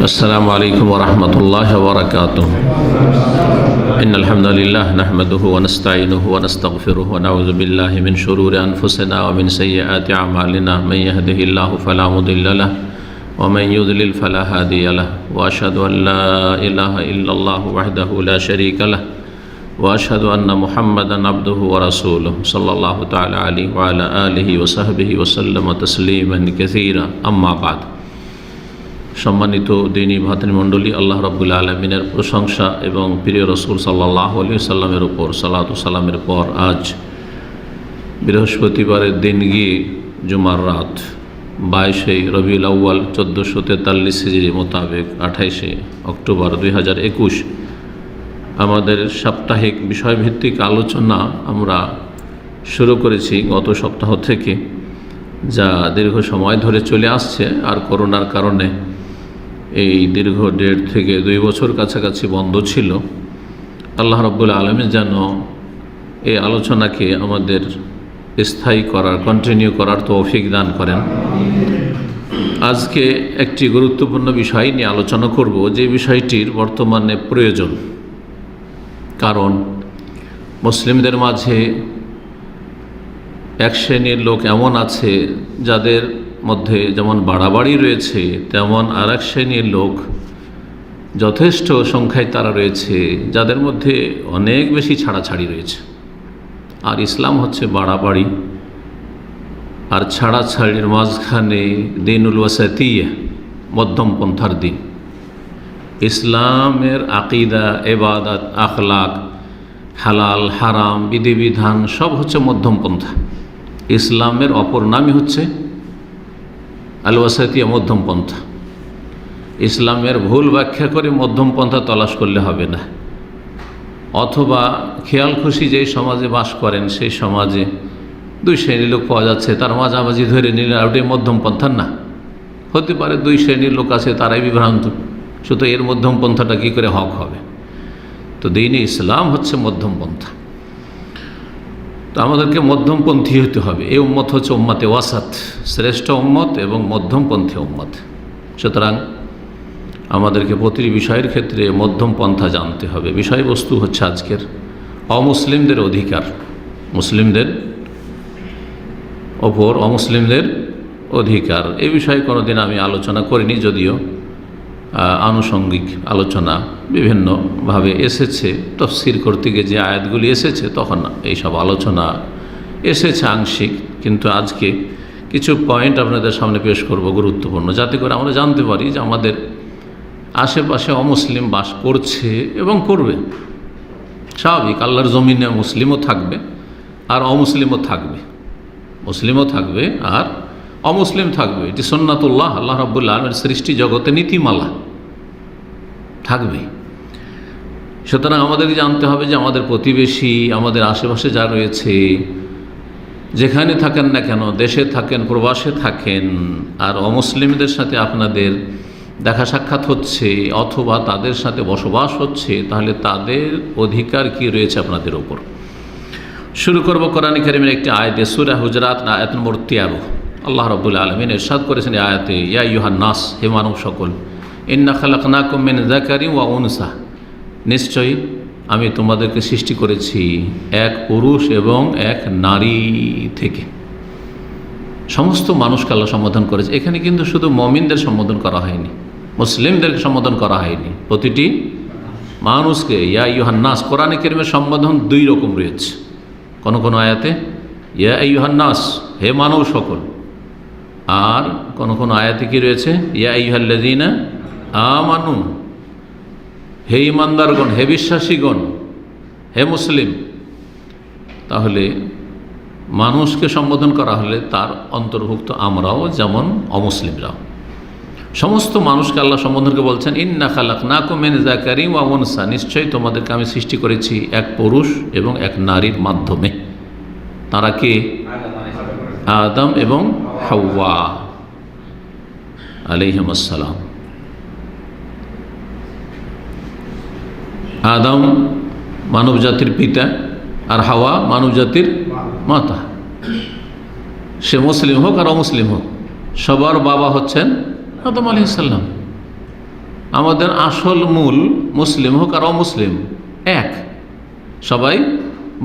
السلام عليكم ورحمة الله وبركاته إن الحمد لله نحمده ونستعينه ونستغفره ونعوذ بالله من شرور أنفسنا ومن سيئات أعمالنا من يهده الله فلا مضل له ومن يضلل فلا هادي له وأشهد أن لا إله إلا الله وحده لا شريك له وأشهد أن محمدا عبده ورسوله صلى الله تعالى عليه وعلى آله وصحبه وسلم تسليما كثيرا أما بعد সম্মানিত দিনী ভাতৃমণ্ডলী, আল্লাহ রাব্বুল আলামিনের প্রশংসা এবং প্রিয় রাসূল সাল্লাল্লাহু আলাইহি সাল্লামের উপর সালাত ও সালামের পর আজ বৃহস্পতিবারের দিন গিয়ে জুমার রাত 22শে রবিউল আউয়াল 1443 হিজরি মোতাবেক 28শে অক্টোবর 2021 আমাদের সাপ্তাহিক বিষয়ভিত্তিক আলোচনা আমরা শুরু করেছি গত সপ্তাহ থেকে, যা দীর্ঘ সময় ধরে চলে আসছে। আর করোনার কারণে এই দীর্ঘ 1.5 থেকে 2 বছর কাছাকাছি বন্ধ ছিল। আল্লাহ রাব্বুল আলামিন যেন এই আলোচনাকে আমাদের স্থায়ী করার, কন্টিনিউ করার তৌফিক দান করেন। আজকে একটি গুরুত্বপূর্ণ বিষয় নিয়ে আলোচনা করব, যে বিষয়টির বর্তমানে প্রয়োজন। কারণ মুসলিমদের মাঝে এক শ্রেণীর লোক এমন আছে যাদের মধ্যে যেমন বাড়াবাড়ি রয়েছে, তেমন আর এক শ্রেণীর লোক যথেষ্ট সংখ্যায় তারা রয়েছে যাদের মধ্যে অনেক বেশি ছাড়াছাড়ি রয়েছে। আর ইসলাম হচ্ছে বাড়াবাড়ি আর ছাড়াছাড়ির মাঝখানে দিনুল ওয়াসাতিয়া, মধ্যম পন্থার দিন। ইসলামের আকিদা, ইবাদত, আখলাক, হালাল হারাম, বিধিবিধান সব হচ্ছে মধ্যম পন্থা। ইসলামের অপর নামই হচ্ছে আল ওয়াসাতিয়া, মধ্যম পন্থা। ইসলামের ভুল ব্যাখ্যা করে মধ্যম পন্থা তলাশ করলে হবে না। অথবা খেয়াল খুশি যেই সমাজে বাস করেন সেই সমাজে 2 শ্রেণীর লোক পাওয়া যাচ্ছে, তার মাঝামাঝি ধরে নিলে ওটাই মধ্যম পন্থার না। হতে পারে 2 শ্রেণীর লোক আছে, তারাই বিভ্রান্ত, শুধু এর মধ্যম পন্থাটা কী করে হক হবে? তো দ্বীন ইসলাম হচ্ছে মধ্যম পন্থা। তো আমাদেরকে মধ্যমপন্থী হতে হবে। এই উম্মত হচ্ছে উম্মতে ওয়াসাত, শ্রেষ্ঠ উম্মত এবং মধ্যমপন্থী উম্মত। সুতরাং আমাদেরকে প্রতিটি বিষয়ের ক্ষেত্রে মধ্যম পন্থা জানতে হবে। বিষয়বস্তু হচ্ছে আজকের অমুসলিমদের অধিকার, মুসলিমদের ওপর অমুসলিমদের অধিকার। এই বিষয়ে কোনোদিন আমি আলোচনা করিনি, যদিও আনুষঙ্গিক আলোচনা বিভিন্নভাবে এসেছে। তাফসীর করতে গিয়ে যে আয়াতগুলি এসেছে তখন এইসব আলোচনা এসেছে আংশিক, কিন্তু আজকে কিছু পয়েন্ট আপনাদের সামনে পেশ করব গুরুত্বপূর্ণ, যাতে করে আমরা জানতে পারি যে আমাদের আশেপাশে অমুসলিম বাস করছে এবং করবে। স্বাভাবিক, আল্লাহর জমিনে মুসলিমও থাকবে আর অমুসলিমও থাকবে, মুসলিমও থাকবে আর অমুসলিম থাকবে। এটি সুন্নাতুল্লাহ, আল্লাহ রাব্বুল আলামিনের সৃষ্টি জগতে নীতিমালা থাকবে। সুতরাং আমাদেরকে জানতে হবে যে আমাদের প্রতিবেশী, আমাদের আশেপাশে যা রয়েছে, যেখানে থাকেন না কেন, দেশে থাকেন, প্রবাসে থাকেন, আর অমুসলিমদের সাথে আপনাদের দেখা সাক্ষাৎ হচ্ছে অথবা তাদের সাথে বসবাস হচ্ছে, তাহলে তাদের অধিকার কি রয়েছে আপনাদের উপর। শুরু করব কোরআন কারীমের একটি আয়াত দিয়ে, সূরা হুজরাত আয়াত নম্বর 13। আল্লাহ রাব্বুল আলামিন ইরশাদ করেছেন এই আয়াতে, ইয়া আইয়ুহান নাস, হে মানব সকল, ইন্না খালাকনাকুম মিন যাকারিন ওয়া উনসা, নিশ্চয়ই আমি তোমাদেরকে সৃষ্টি করেছি এক পুরুষ এবং এক নারী থেকে। সমস্ত মানুষকে আল্লাহ সম্বোধন করেছে। এখানে কিন্তু শুধু মুমিনদের সম্বোধন করা হয়নি, মুসলিমদেরকে সম্বোধন করা হয়নি, প্রতিটি মানুষকে। ইয়া আইয়ুহান নাস, কোরআন কারীমের সম্বোধন 2 রকম রয়েছে। কোন কোন আয়াতে ইয়া আইয়ুহান নাস, হে মানব সকল, আর কোন কোন আয়াতে কি রয়েছে ইয়া আইয়ুহাল্লাযীনা আমানু, হে ইমানদারগণ, হে বিশ্বাসীগণ, হে মুসলিম। তাহলে মানুষকে সম্বোধন করা হলে তার অন্তর্ভুক্ত আমরাও, যেমন অমুসলিমরাও। সমস্ত মানুষকে আল্লাহ সম্বোধনকে বলছেন ইন্না খালাকনাকুম মিন যাকারিন ওয়া উনসা, নিশ্চয়ই তোমাদেরকে আমি সৃষ্টি করেছি এক পুরুষ এবং এক নারীর মাধ্যমে। তারা কে? আদম এবং হাওয়া আলাইহিমুস সালাম। আদম মানব জাতির পিতা আর হাওয়া মানব জাতির মাতা। সে মুসলিম হোক আর অমুসলিম হোক, সবার বাবা হচ্ছেন আদম আলাইহিস সালাম। আমাদের আসল মূল মুসলিম হোক আর অমুসলিম এক, সবাই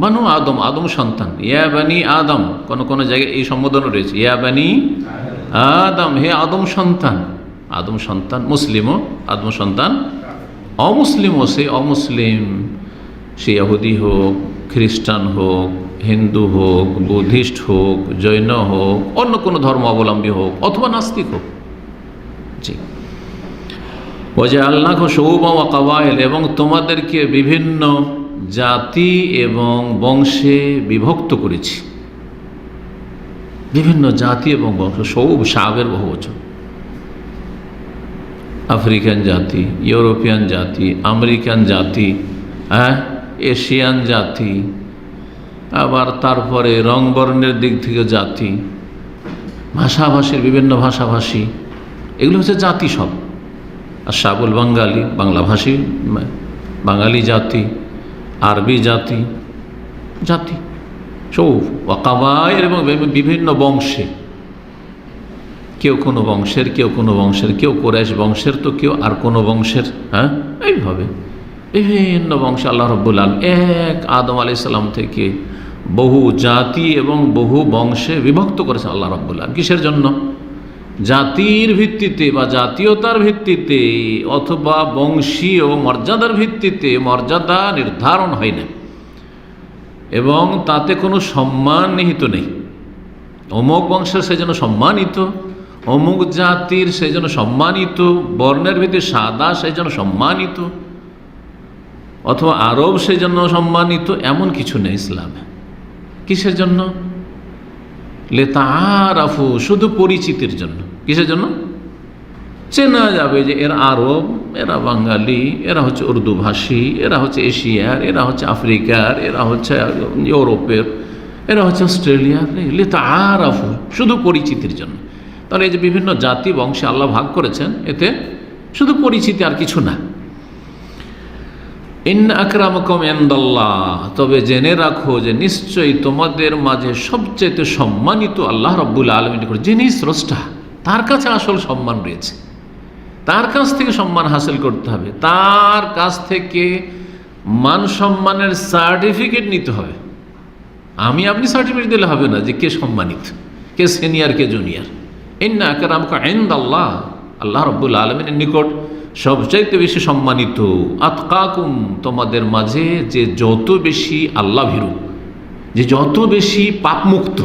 বানু আদম, আদম সন্তান। ইয়া বানি আদম, কোন কোন জায়গায় এই সম্বোধন রয়েছে, ইয়া বানি আদম, হে আদম সন্তান। আদম সন্তান মুসলিমও, আদম সন্তান অমুসলিমও। সে অমুসলিম, সে ইহুদি হোক, খ্রিস্টান হোক, হিন্দু হোক, বুদ্ধিস্ট হোক, জৈন হোক, অন্য কোনো ধর্ম অবলম্বী হোক, অথবা নাস্তিক হোক। জি, ওয়াজআলনাকুম শুউবান ওয়া কাবাইল, এবং তোমাদেরকে বিভিন্ন জাতি এবং বংশে বিভক্ত করেছি। বিভিন্ন জাতি এবং বংশ, সৌব শাবের বহুবচন। আফ্রিকান জাতি, ইউরোপিয়ান জাতি, আমেরিকান জাতি, এশিয়ান জাতি, আবার তারপরে রং বর্ণের দিক থেকে জাতি, ভাষাভাষীর বিভিন্ন ভাষাভাষী, এগুলো হচ্ছে জাতি সব। আর শাবুল বাঙালি, বাংলাভাষী বাঙালি জাতি, আরবি জাতি, জাতি সৌফ ওয়াকাবাইল, এবং বিভিন্ন বংশে, কেউ কোনো বংশের, কেউ কোনো বংশের, কেউ কোরাইশ বংশের, তো কেউ আর কোনো বংশের। এইভাবে বিভিন্ন বংশে আল্লাহ রাব্বুল আলামিন এক আদম আলাইহিস সালাম থেকে বহু জাতি এবং বহু বংশে বিভক্ত করেছেন আল্লাহ রাব্বুল আলামিন। কিসের জন্য? জাতির ভিত্তিতে বা জাতীয়তার ভিত্তিতে অথবা বংশীয় মর্যাদার ভিত্তিতে মর্যাদা নির্ধারণ হয় না, এবং তাতে কোনো সম্মান নিহিত নেই। অমুক বংশের সেজন্য সম্মানিত, অমুক জাতির সেজন্য সম্মানিত, বর্ণের ভিত্তিতে সাদা সেজন্য সম্মানিত, অথবা আরব সেজন্য সম্মানিত, এমন কিছু নেই ইসলামে। কিসের জন্য? লিতাআরাফু, শুধু পরিচিতির জন্য। কিসের জন্য? চেনা যাবে যে এরা আরব, এরা বাঙালি, এরা হচ্ছে উর্দু ভাষী, এরা হচ্ছে এশিয়ার, এরা হচ্ছে আফ্রিকার, এরা হচ্ছে ইউরোপের, এরা হচ্ছে অস্ট্রেলিয়ার। লিতাআরাফু, শুধু পরিচিতির জন্য। তাহলে এই যে বিভিন্ন জাতি বংশে আল্লাহ ভাগ করেছেন, এতে শুধু পরিচিতি আর কিছু না। ইন্না আকরামাকুম ইনদাল্লাহ, তবে জেনে রাখো যে নিশ্চয়ই তোমাদের মাঝে সবচেয়ে সম্মানিত আল্লাহ রাব্বুল আলামিন, যিনি স্রষ্টা, তার কাছে আসল সম্মান রয়েছে। তার কাছ থেকে সম্মান হাসিল করতে হবে, তার কাছ থেকে মান সম্মানের সার্টিফিকেট নিতে হবে। আমি আপনি সার্টিফিকেট দিলে হবে না যে কে সম্মানিত, কে সিনিয়র, কে জুনিয়র। ইন্না আকরামাকুম ইনদাল্লাহ, আল্লাহ রাব্বুল আলামিনের নিকট সবচাইতে বেশি সম্মানিত আতকাকুম, তোমাদের মাঝে যে যত বেশি আল্লাহ ভীরু, যে যত বেশি পাপমুক্ত,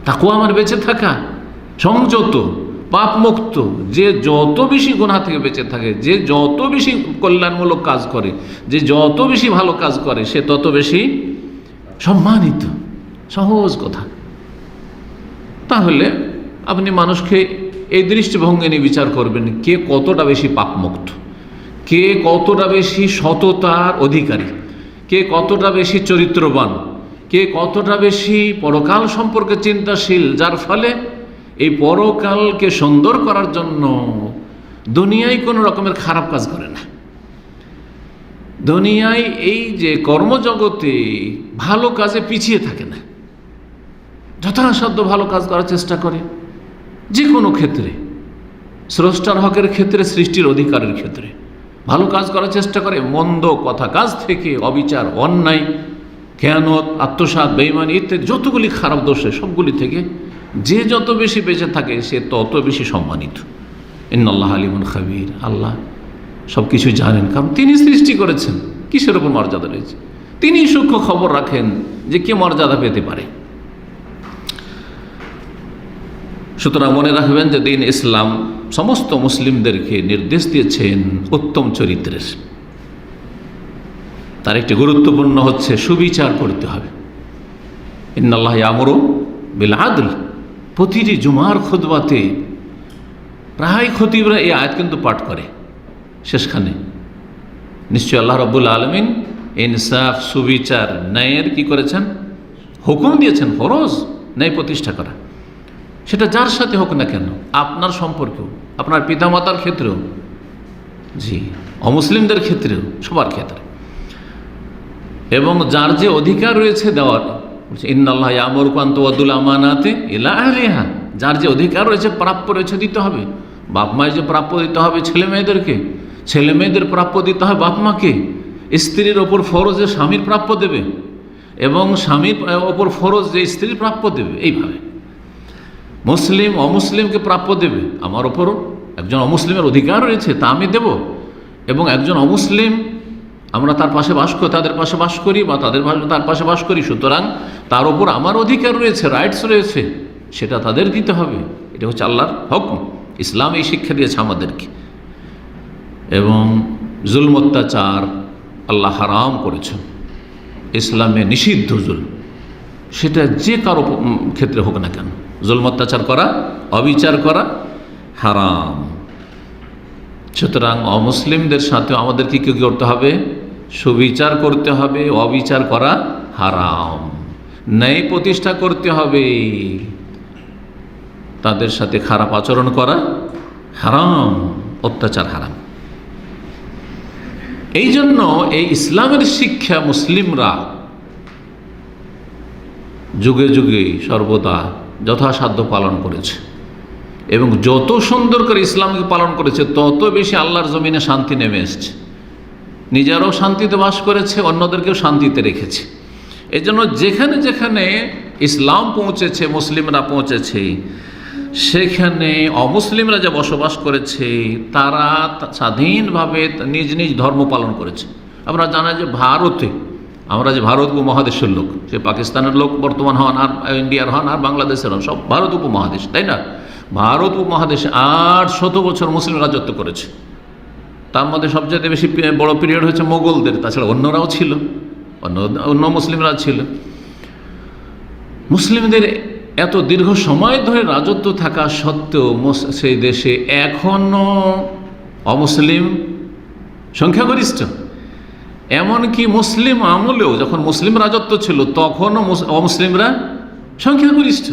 তাকওয়া আমার বেঁচে থাকা, সংযত, পাপমুক্ত, যে যত বেশি গুনাহ থেকে বেঁচে থাকে, যে যত বেশি কল্যাণমূলক কাজ করে, যে যত বেশি ভালো কাজ করে, সে তত বেশি সম্মানিত। সহজ কথা। তাহলে আপনি মানুষকে এই দৃষ্টিভঙ্গি নিয়ে বিচার করবেন, কে কতটা বেশি পাপমুক্ত, কে কতটা বেশি সততার অধিকারী, কে কতটা বেশি চরিত্রবান, কে কতটা বেশি পরকাল সম্পর্কে চিন্তাশীল, যার ফলে এই পরকালকে সুন্দর করার জন্য দুনিয়ায় কোনো রকমের খারাপ কাজ করে না। দুনিয়ায় এই যে কর্মজগতে ভালো কাজে পিছিয়ে থাকে না, যথাসাধ্য ভালো কাজ করার চেষ্টা করে। যে কোনো ক্ষেত্রে, স্রষ্টার হকের ক্ষেত্রে, সৃষ্টির অধিকারের ক্ষেত্রে ভালো কাজ করার চেষ্টা করে। মন্দ কথা কাজ থেকে, অবিচার, অন্যায়, খেয়ানত, আত্মসাৎ, বেঈমানি ইত্যাদি যতগুলি খারাপ দোষে, সবগুলি থেকে যে যত বেশি বেঁচে থাকে, সে তত বেশি সম্মানিত। ইন্নাল্লাহ আলিমুন খাবীর, আল্লাহ সব কিছু জানেন, কারণ তিনি সৃষ্টি করেছেন। কিসের উপর মর্যাদা রয়েছে? তিনি সূক্ষ্ম খবর রাখেন যে কে মর্যাদা পেতে পারে। সুতরাং মনে রাখবেন যে দিন ইসলাম সমস্ত মুসলিমদেরকে নির্দেশ দিয়েছেন উত্তম চরিত্রের। তার একটি গুরুত্বপূর্ণ হচ্ছে সুবিচার করতে হবে। ইন্নাল্লাহ ইয়ামুরু বিল আদল, প্রতিটি জুমার খুতবাতে প্রায় খতিবরা এই আয়াত কিন্তু পাঠ করে শেষখানে। নিশ্চয় আল্লাহ রাব্বুল আলামিন ইনসাফ, সুবিচার, ন্যায়ের কি করেছেন? হুকুম দিয়েছেন। ফরজ ন্যায় প্রতিষ্ঠা করা, সেটা যার সাথে হোক না কেন, আপনার সম্পর্কেও, আপনার পিতামাতার ক্ষেত্রেও, জি, অমুসলিমদের ক্ষেত্রেও, সবার ক্ষেত্রে। এবং যার যে অধিকার রয়েছে দেওয়ার, ইন্নাল্লাহ ইয়ামুরুকুম আন তুআদ্দুল আমানাতি ইলা আহলিহা, যার যে অধিকার রয়েছে, প্রাপ্য রয়েছে, দিতে হবে। বাপ মায়ের যে প্রাপ্য দিতে হবে ছেলে মেয়েদেরকে, ছেলে মেয়েদের প্রাপ্য দিতে হয় বাপ মাকে, স্ত্রীর ওপর ফরজ যে স্বামীর প্রাপ্য দেবে, এবং স্বামীর ওপর ফরজ যে স্ত্রীর প্রাপ্য দেবে। এইভাবে মুসলিম অমুসলিমকে প্রাপ্য দেবে, আমার ওপরও একজন অমুসলিমের অধিকার রয়েছে, তা আমি দেব। এবং একজন অমুসলিম, আমরা তার পাশে বাস করি, তাদের পাশে বাস করি, বা তার পাশে বাস করি, সুতরাং তার ওপর আমার অধিকার রয়েছে, রাইটস রয়েছে, সেটা তাদের দিতে হবে। এটা হচ্ছে আল্লাহর হুকুম। ইসলাম এই শিক্ষা দিয়েছে আমাদেরকে। এবং জুলম অত্যাচার আল্লাহ হারাম করেছেন, ইসলামে নিষিদ্ধ জুলম, সেটা যে কারো ক্ষেত্রে হোক না কেন, জুলম অত্যাচার করা, অবিচার করা হারাম। সুতরাং অমুসলিমদের সাথে আমাদেরকে কী করতে হবে? সুবিচার করতে হবে। অবিচার করা হারাম। ন্যায় প্রতিষ্ঠা করতে হবে, তাদের সাথে খারাপ আচরণ করা হারাম, অত্যাচার হারাম। এই জন্য এই ইসলামের শিক্ষা মুসলিমরা যুগে যুগে সর্বদা যথাসাধ্য পালন করেছে, এবং যত সুন্দর করে ইসলামকে পালন করেছে তত বেশি আল্লাহর জমিনে শান্তি নেমে এসছে। নিজেরাও শান্তিতে বাস করেছে, অন্যদেরকেও শান্তিতে রেখেছে। এই জন্য যেখানে যেখানে ইসলাম পৌঁছেছে, মুসলিমরা পৌঁছেছে, সেখানে অমুসলিমরা যে বসবাস করেছে তারা স্বাধীনভাবে নিজ নিজ ধর্ম পালন করেছে। আমরা জানা যে ভারতে, আমরা যে ভারত উপমহাদেশের লোক, সে পাকিস্তানের লোক বর্তমান হন, আর ইন্ডিয়ার হন, আর বাংলাদেশের হন, সব ভারত উপমহাদেশ, তাই না? ভারত উপমহাদেশে 800 বছর মুসলিম রাজত্ব করেছে। তার মধ্যে সবচেয়ে বেশি বড় পিরিয়ড হচ্ছে মোগলদের, তাছাড়া অন্যরাও ছিল, অন্য মুসলিমরা ছিল। মুসলিমদের এত দীর্ঘ সময় ধরে রাজত্ব থাকা সত্ত্বেও সেই দেশে এখনও অমুসলিম সংখ্যাগরিষ্ঠ। এমনকি মুসলিম আমলেও, যখন মুসলিম রাজত্ব ছিল, তখনও অমুসলিমরা সংখ্যাগরিষ্ঠ।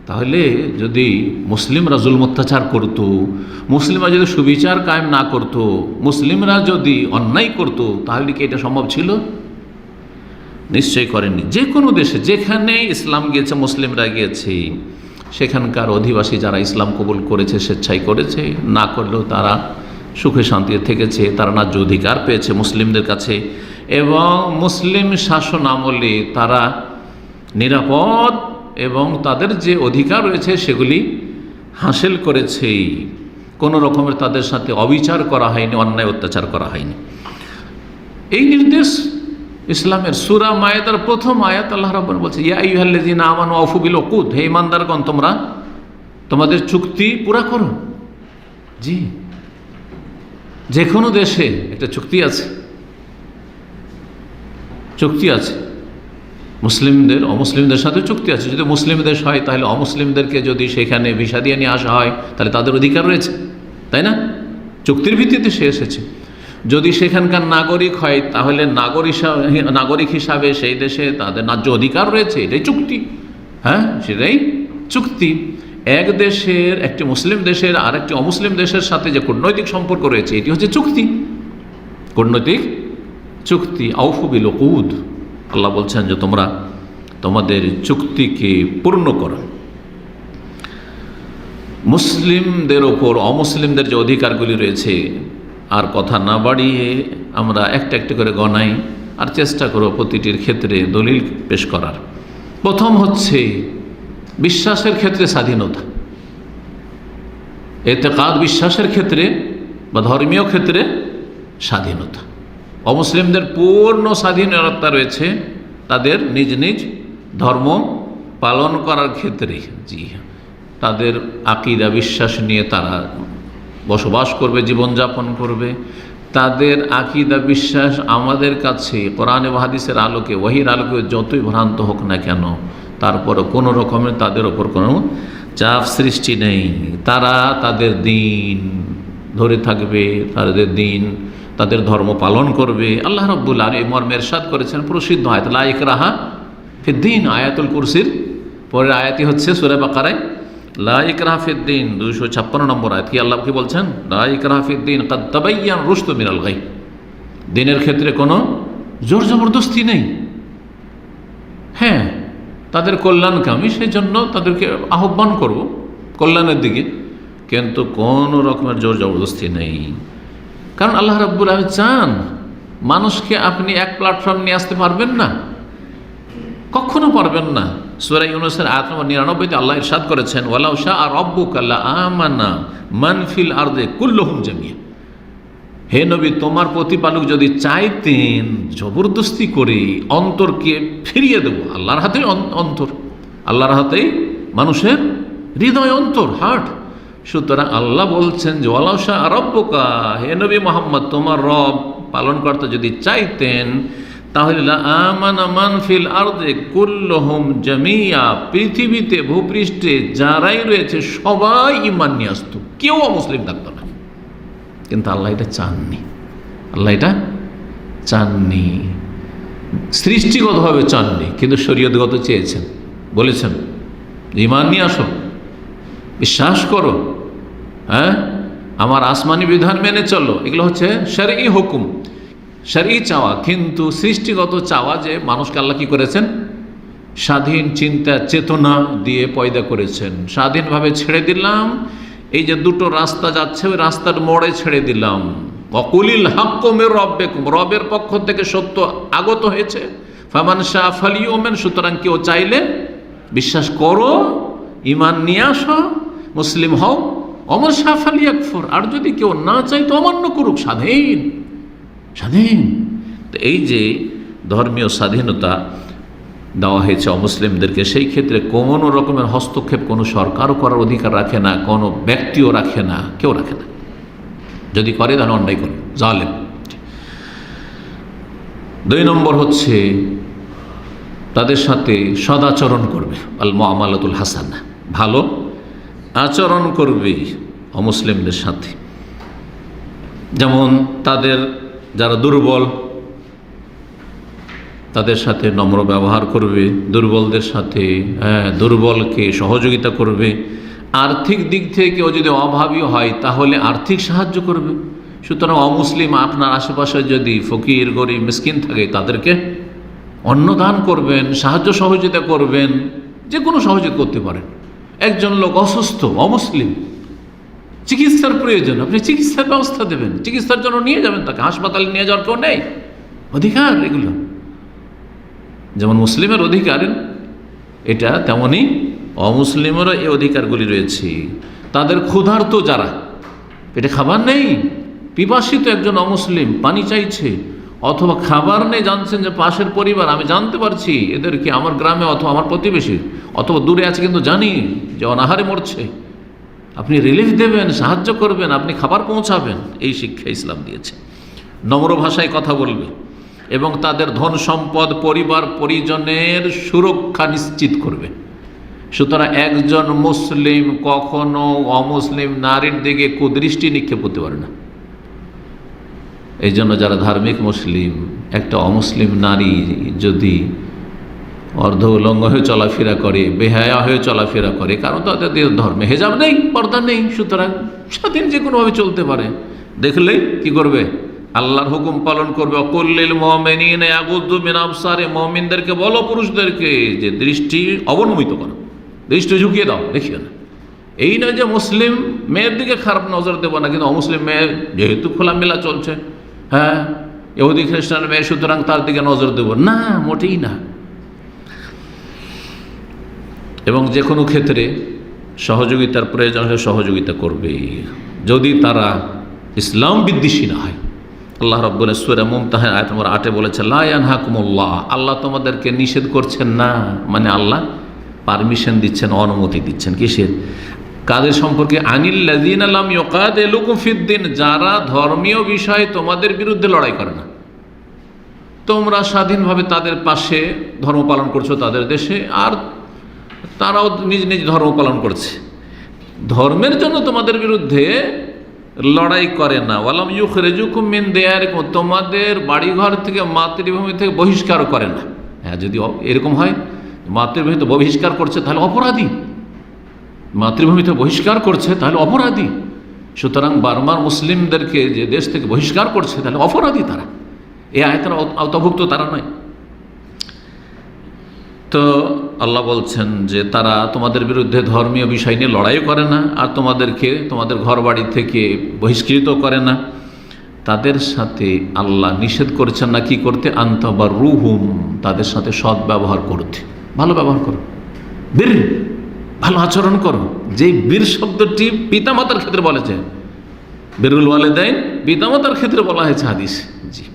তাহলে যদি মুসলিমরা জুলম অত্যাচার করত, মুসলিমরা যদি সুবিচার কায়েম না করত, মুসলিমরা যদি অন্যায় করত, তাহলে কি এটা সম্ভব ছিল? নিশ্চয় করেননি। যে কোনো দেশে যেখানে ইসলাম গিয়েছে, মুসলিমরা গিয়েছে, সেখানকার অধিবাসী যারা ইসলাম কবুল করেছে, স্বেচ্ছায় করেছে, না করলেও তারা সুখে শান্তিতে থেকেছে, তারা ন্যায্য অধিকার পেয়েছে মুসলিমদের কাছে, এবং মুসলিম শাসন আমলে তারা নিরাপদ এবং তাদের যে অধিকার রয়েছে সেগুলি হাসিল করেছে। কোনো রকমের তাদের সাথে অবিচার করা হয়নি, অন্যায় অত্যাচার করা হয়নি। এই নির্দেশ ইসলামের। সূরা মায়েদার প্রথম আয়াত আল্লাহ রাব্বুল বলছে, ইয়া আইয়ুহাল্লাযীনা আমানু আউফু বিল উকুদ, হে ঈমানদারগণ, তোমরা তোমাদের চুক্তি পুরা করো। জি, যে কোনো দেশে একটা চুক্তি আছে, চুক্তি আছে। মুসলিমদের অমুসলিমদের সাথে চুক্তি আছে। যদি মুসলিম দেশ হয়, তাহলে অমুসলিমদেরকে যদি সেখানে ভিসা দিয়ে নিয়ে আসা হয়, তাহলে তাদের অধিকার রয়েছে, তাই না? চুক্তির ভিত্তিতে সে এসেছে। যদি সেখানকার নাগরিক হয়, তাহলে নাগরিক হিসাবে সেই দেশে তাদের ন্যায্য অধিকার রয়েছে। এটাই চুক্তি। হ্যাঁ, সেটাই চুক্তি। এক দেশের, একটি মুসলিম দেশের আর একটি অমুসলিম দেশের সাথে যে কূটনৈতিক সম্পর্ক রয়েছে, এটি হচ্ছে চুক্তি, কূটনৈতিক চুক্তি। আউফু বিল উকুদ, আল্লাহ বলছেন যে তোমরা তোমাদের চুক্তিকে পূর্ণ করো। মুসলিমদের ওপর অমুসলিমদের যে অধিকারগুলি রয়েছে, আর কথা না বাড়িয়ে আমরা একটা একটা করে গণাই, আর চেষ্টা করব প্রতিটির ক্ষেত্রে দলিল পেশ করার। প্রথম হচ্ছে বিশ্বাসের ক্ষেত্রে স্বাধীনতা। এতেকাদ, বিশ্বাসের ক্ষেত্রে বা ধর্মীয় ক্ষেত্রে স্বাধীনতা। অমুসলিমদের পূর্ণ স্বাধীনতা রয়েছে তাদের নিজ নিজ ধর্ম পালন করার ক্ষেত্রে। জি, তাদের আকীদা, বিশ্বাস নিয়ে তারা বসবাস করবে, জীবনযাপন করবে। তাদের আকীদা, বিশ্বাস আমাদের কাছে কোরআন এবং হাদিসের আলোকে, ওহীর আলোকে যতই ভ্রান্ত হোক না কেন, তারপরে কোনো রকমের তাদের ওপর কোনো চাপ সৃষ্টি নেই। তারা তাদের দিন ধরে থাকবে, তাদের দিন, তাদের ধর্ম পালন করবে। আল্লাহ রাব্বুল আলামিন মর্মে ইরশাদ করেছেন প্রসিদ্ধ আয়াত লা ইকরাহা ফিদ্দিন, আয়াতুল কুরসির পরের আয়াতই হচ্ছে সূরা বাকারায় লা ইকরাহা ফিদ্দিন, 256 নম্বর আয়াত। কি আল্লাহ কি বলছেন? লা ইকরাহা ফিদ্দিন কাদ তাবায়্যানা রুশদু মিনাল গাই। দিনের ক্ষেত্রে কোনো জোর জবরদস্তি নেই। হ্যাঁ, তাদের কল্যাণকামী, সেই জন্য তাদেরকে আহ্বান করব কল্যাণের দিকে, কিন্তু কোনো রকমের জোর জবরদস্তি নেই। কারণ আল্লাহ রাব্বুল আলামিন চান মানুষকে আপনি এক প্ল্যাটফর্ম নিয়ে আসতে পারবেন না, কখনো পারবেন না। সূরা ইউনূসের আয়াত নম্বর 99-তে আল্লাহ ইরশাদ করেছেন, ওয়ালাউ শাআ রাব্বুকা লাআমানা মান ফিল আরদি কুল্লুহুম জামিয়া। হে নবী, তোমার প্রতিপালক যদি চাইতেন জবরদস্তি করে অন্তরকে ফিরিয়ে দেব, আল্লাহর হাতেই অন্তর, আল্লাহর হাতেই মানুষের হৃদয়, অন্তর, হার্ট। সুতরাং আল্লাহ বলছেন যে ওয়ালাউ শাআ রাব্বুকা, হে নবী মুহাম্মদ, তোমার রব পালনকর্তা যদি চাইতেন তাহলে আমানা মান ফিল আরদি কুল্লুহুম জামিয়া, পৃথিবীতে ভূপৃষ্ঠে যারাই রয়েছে সবাই ঈমান নিয়ে আসতো, কেউ অমুসলিম থাকতো না। কিন্তু আল্লাহ এটা চাননি, আল্লাহ এটা চাননি, সৃষ্টিগতভাবে চাননি, কিন্তু শরীয়তগত চেয়েছেন। বলেছেন ঈমান নিয়ে আসো, বিশ্বাস করো, হ্যাঁ, আমার আসমানি বিধান মেনে চলো। এগুলো হচ্ছে শরঈ হুকুম, শরঈ চাওয়া। কিন্তু সৃষ্টিগত চাওয়া যে মানুষকে আল্লাহ কি করেছেন, স্বাধীন চিন্তা চেতনা দিয়ে পয়দা করেছেন। স্বাধীনভাবে ছেড়ে দিলাম, এই যে দুটো রাস্তা যাচ্ছে ওই রাস্তার মোড়ে ছেড়ে দিলাম। ওয়াকুলিল হাক্কু মির রাব্বিকুম, রবের পক্ষ থেকে সত্য আগত হয়েছে। ফামান শাআ ফালিউমিন, সুতরাং কেউ চাইলে বিশ্বাস করো, ঈমান নিয়ে আসো, মুসলিম হও। ওমান শাআ ফালিয়াকফুর, আর যদি কেউ না চায় তো অমান্য করুক। স্বাধীন, স্বাধীন। তো এই যে ধর্মীয় স্বাধীনতা দেওয়া হয়েছে অমুসলিমদেরকে, সেই ক্ষেত্রে কোনো রকমের হস্তক্ষেপ কোনো সরকারও করার অধিকার রাখে না, কোনো ব্যক্তিও রাখে না, কেউ রাখে না। যদি করে তাহলে অন্যায় করে, জালেম। 2 নম্বর হচ্ছে তাদের সাথে সদাচরণ করবে, আল মুআমালাতুল হাসানা, ভালো আচরণ করবে অমুসলিমদের সাথে। যেমন তাদের যারা দুর্বল তাদের সাথে নম্র ব্যবহার করবে, দুর্বলদের সাথে দুর্বলকে সহযোগিতা করবে। আর্থিক দিক থেকেও যদি অভাবী হয় তাহলে আর্থিক সাহায্য করবে। সুতরাং অমুসলিম আপনার আশেপাশে যদি ফকির গরিব মিসকিন থাকে তাদেরকে অন্ন দান করবেন, সাহায্য সহযোগিতা করবেন, যে কোনো সহযোগিতা করতে পারেন। একজন লোক অসুস্থ, অমুসলিম, চিকিৎসার প্রয়োজন, আপনি চিকিৎসার ব্যবস্থা দেবেন, চিকিৎসার জন্য নিয়ে যাবেন তাকে, হাসপাতালে নিয়ে যাওয়ার কেউ নেই, অধিকার এগুলো। যেমন মুসলিমের অধিকার এটা, তেমনই অমুসলিমেরও এই অধিকারগুলি রয়েছে। তাদের ক্ষুধার্ত যারা, পেটে খাবার নেই, পিপাসিত একজন অমুসলিম পানি চাইছে, অথবা খাবার নেই, জানছেন যে পাশের পরিবার, আমি জানতে পারছি এদেরকে আমার গ্রামে অথবা আমার প্রতিবেশী অথবা দূরে আছে কিন্তু জানি যে অনাহারে মরছে, আপনি রিলিফ দেবেন, সাহায্য করবেন, আপনি খাবার পৌঁছাবেন। এই শিক্ষা ইসলাম দিয়েছে। নম্র ভাষায় কথা বলবে এবং তাদের ধন সম্পদ পরিবার পরিজনের সুরক্ষা নিশ্চিত করবে। সুতরাং একজন মুসলিম কখনো অমুসলিম নারীর দিকে কুদৃষ্টি নিক্ষেপ করতে পারে না। এই জন্য যারা ধার্মিক মুসলিম, একটা অমুসলিম নারী যদি অর্ধ উলঙ্গ হয়ে চলাফেরা করে, বেহায়া হয়ে চলাফেরা করে, কারণ তাদের ধর্মে হেজাব নেই, পর্দা নেই, সুতরাং স্বাধীন যে কোনোভাবে চলতে পারে, দেখলেই কি করবে, আল্লাহর হুকুম পালন করবে। অকুল্লিল মুমিনিনা ইয়াগুদ্দু মিন আবসারিহিম, মুমিনদেরকে বলো, পুরুষদেরকে, যে দৃষ্টি অবনমিত করো, দৃষ্টি ঝুঁকিয়ে দাও, দেখিও না। এই নয় যে মুসলিম মেয়ের দিকে খারাপ নজর দেবো না, কিন্তু অমুসলিম মেয়ের যেহেতু খোলামেলা চলছে, হ্যাঁ, ইহুদি খ্রিস্টান মেয়ে, সুতরাং তার দিকে নজর দেব না, মোটেই না। এবং যে কোনো ক্ষেত্রে সহযোগিতার প্রয়োজন হলে সহযোগিতা করবে, যদি তারা ইসলাম বিদ্বেষী না হয়। আল্লাহ রাব্বুল সূরা মুমতাহানা আয়াত নম্বর 8 বলেছে, লা ইয়ানহাকুমুল্লাহ, আল্লাহ তোমাদেরকে নিষেধ করছেন না, মানে আল্লাহ পারমিশন দিচ্ছেন, অনুমতি দিচ্ছেন, কিসের, কাদের সম্পর্কে, আনিল্লাযীনা লাম ইউকাতিলুকুম ফিদ্দীন, যারা ধর্মীয় বিষয়ে তোমাদের বিরুদ্ধে লড়াই করে না, তোমরা স্বাধীনভাবে তাদের পাশে ধর্ম পালন করছো তাদের দেশে, আর তারাও নিজ নিজ ধর্ম পালন করছে, ধর্মের জন্য তোমাদের বিরুদ্ধে লড়াই করে না। ওয়ালাম ইউখরিজুকুম মিন দিয়ারিকুম, তোমাদের বাড়িঘর থেকে মাতৃভূমি থেকে বহিষ্কার করে না। হ্যাঁ, যদি এরকম হয় মাতৃভূমিতে বহিষ্কার করছে তাহলে অপরাধী, মাতৃভূমিতে বহিষ্কার করছে তাহলে অপরাধী। সুতরাং বার্মার মুসলিমদেরকে যে দেশ থেকে বহিষ্কার করছে তাহলে অপরাধী তারা, এই আয়াতের আওতাভুক্ত তারা নয়। তো আল্লাহ বলছেন যে তারা তোমাদের বিরুদ্ধে ধর্মীয় বিষয় নিয়ে লড়াই করে না, আর তোমাদেরকে তোমাদের ঘর বাড়ি থেকে বহিষ্কৃত করে না। তাদের সাথে আল্লাহ নিষেধ করেছেন না কি করতে, আনতাবা রুহুম, তাদের সাথে সৎ ব্যবহার করতে, ভালো ব্যবহার করো, বীর ভালো আচরণ করো। যে বীর শব্দটি পিতামাতার ক্ষেত্রে বলেছে, বিরুল ওয়ালিদাইন পিতামাতার ক্ষেত্রে বলা হয়েছে হাদিস। জি,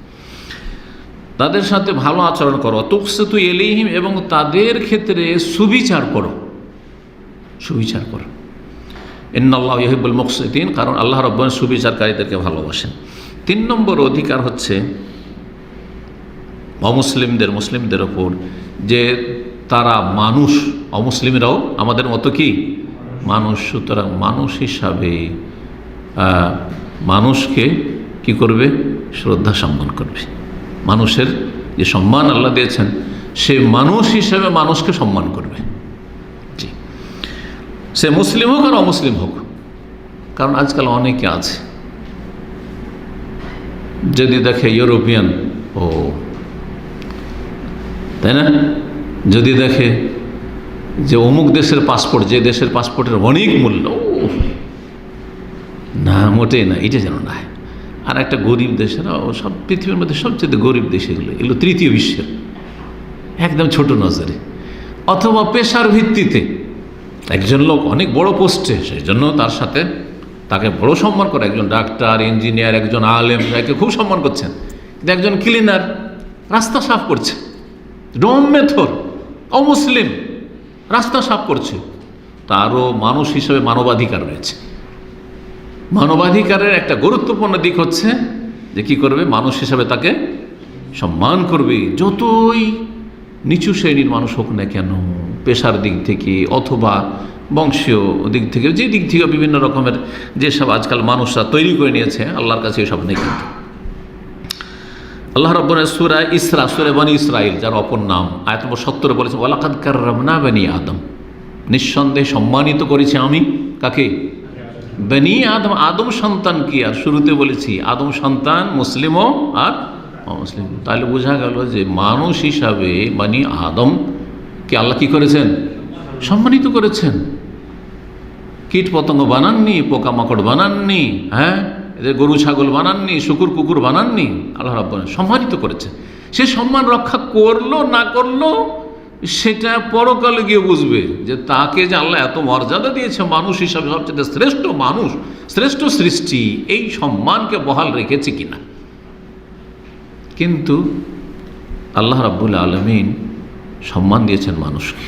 তাদের সাথে ভালো আচরণ করো, তুকসিতু ইলাইহিম, এবং তাদের ক্ষেত্রে সুবিচার করো, সুবিচার করো। ইন্নাল্লাহু ইউহিব্বুল মুকসিতিন, কারণ আল্লাহ রাব্বুল আলামিন সুবিচারকারীদেরকে ভালোবাসেন। 3 নম্বর অধিকার হচ্ছে মুসলিমদের ওপর যে তারা মানুষ, অমুসলিমরাও আমাদের মতো কি মানুষ, সুতরাং মানুষ হিসাবে মানুষকে কি করবে, শ্রদ্ধা সম্মান করবে। মানুষের যে সম্মান আল্লাহ দিয়েছেন, সে মানুষ হিসাবে মানুষকে সম্মান করবে। জি, সে মুসলিম হোক আর অমুসলিম হোক। কারণ আজকাল অনেকে আছে যদি দেখে ইউরোপিয়ান, ও তাই না, যদি দেখে যে অমুক দেশের পাসপোর্ট, যে দেশের পাসপোর্টের অনেক মূল্য, না মোটেই না, এটা যেন না। আর একটা গরিব দেশের, সব পৃথিবীর মধ্যে সবচেয়ে গরিব দেশ এগুলো তৃতীয় বিশ্বের, একদম ছোট নজরে। অথবা পেশার ভিত্তিতে একজন লোক অনেক বড় পোস্টে, সেই জন্য তার সাথে তাকে বড় সম্মান করে। একজন ডাক্তার, ইঞ্জিনিয়ার, একজন আলেম, তাকে খুব সম্মান করছেন। কিন্তু একজন ক্লিনার রাস্তা সাফ করছে, ডোম মেথর, অমুসলিম, রাস্তা সাফ করছে, তারও মানুষ হিসেবে মানবাধিকার রয়েছে। মানবাধিকারের একটা গুরুত্বপূর্ণ দিক হচ্ছে যে কি করবে, মানুষ হিসাবে তাকে সম্মান করবে, যতই নিচু শ্রেণীর মানুষ হোক না কেন, পেশার দিক থেকে অথবা বংশীয় দিক থেকে, যে দিক থেকে বিভিন্ন রকমের যেসব আজকাল মানুষরা তৈরি করে নিয়েছে, আল্লাহর কাছে এসব নেই। কিন্তু আল্লাহ রাব্বুল আলামিন সূরা ইসরা, সূরা বনী ইসরাইল, যার অপর নাম, আয়াত নম্বর 70 বলেছেন, ওয়ালাকাদ কাররামনা বনী আদম, নিঃসন্দেহে সম্মানিত করেছি আমি কাকে, বনী আদম, আদম সন্তান কি। আর শুরুতে বলেছি আদম সন্তান মুসলিমও আর অমুসলিম। তাহলে বোঝা গেল যে মানুষ হিসাবে বনী আদম কে আল্লাহ কি করেছেন, সম্মানিত করেছেন। কীট পতঙ্গ বানাননি, পোকামাকড় বানাননি, হ্যাঁ, এদের গরু ছাগল বানাননি, শুকুর কুকুর বানাননি, আল্লাহ রাব্বুল আলামিন সম্মানিত করেছে। সে সম্মান রক্ষা করলো না করলো সেটা পরকালে গিয়ে বুঝবে, যে তাকে যে আল্লাহ এত মর্যাদা দিয়েছে মানুষ হিসাবে, সবচেয়ে শ্রেষ্ঠ মানুষ, শ্রেষ্ঠ সৃষ্টি, এই সম্মানকে বহাল রেখেছে কিনা। কিন্তু আল্লাহ রাব্বুল আলামিন সম্মান দিয়েছেন মানুষকে,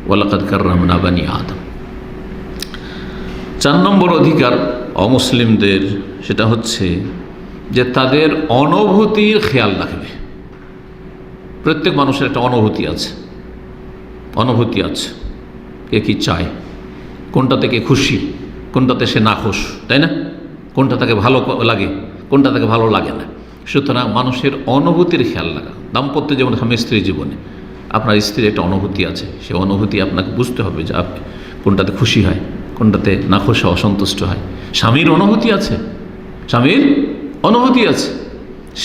ওয়ালাকাদ কাররামনা বনী আদম। 4 নম্বর অধিকার অমুসলিমদের, সেটা হচ্ছে যে তাদের অনুভূতির খেয়াল রাখবে। প্রত্যেক মানুষের একটা অনুভূতি আছে, অনুভূতি আছে, কে কী চায়, কোনটা থেকে খুশি, কোনটাতে সে নাখুশ, তাই না, কোনটা তাকে ভালো লাগে, কোনটা তাকে ভালো লাগে না। সুতরাং মানুষের অনুভূতির খেয়াল রাখা। দাম্পত্য যেমন স্বামী স্ত্রীর জীবনে আপনার স্ত্রীর একটা অনুভূতি আছে, সে অনুভূতি আপনাকে বুঝতে হবে যে আপনি কোনটাতে খুশি হয়, কোনটাতে নাখুশ হয়, অসন্তুষ্ট হয়। স্বামীর অনুভূতি আছে, স্বামীর অনুভূতি আছে,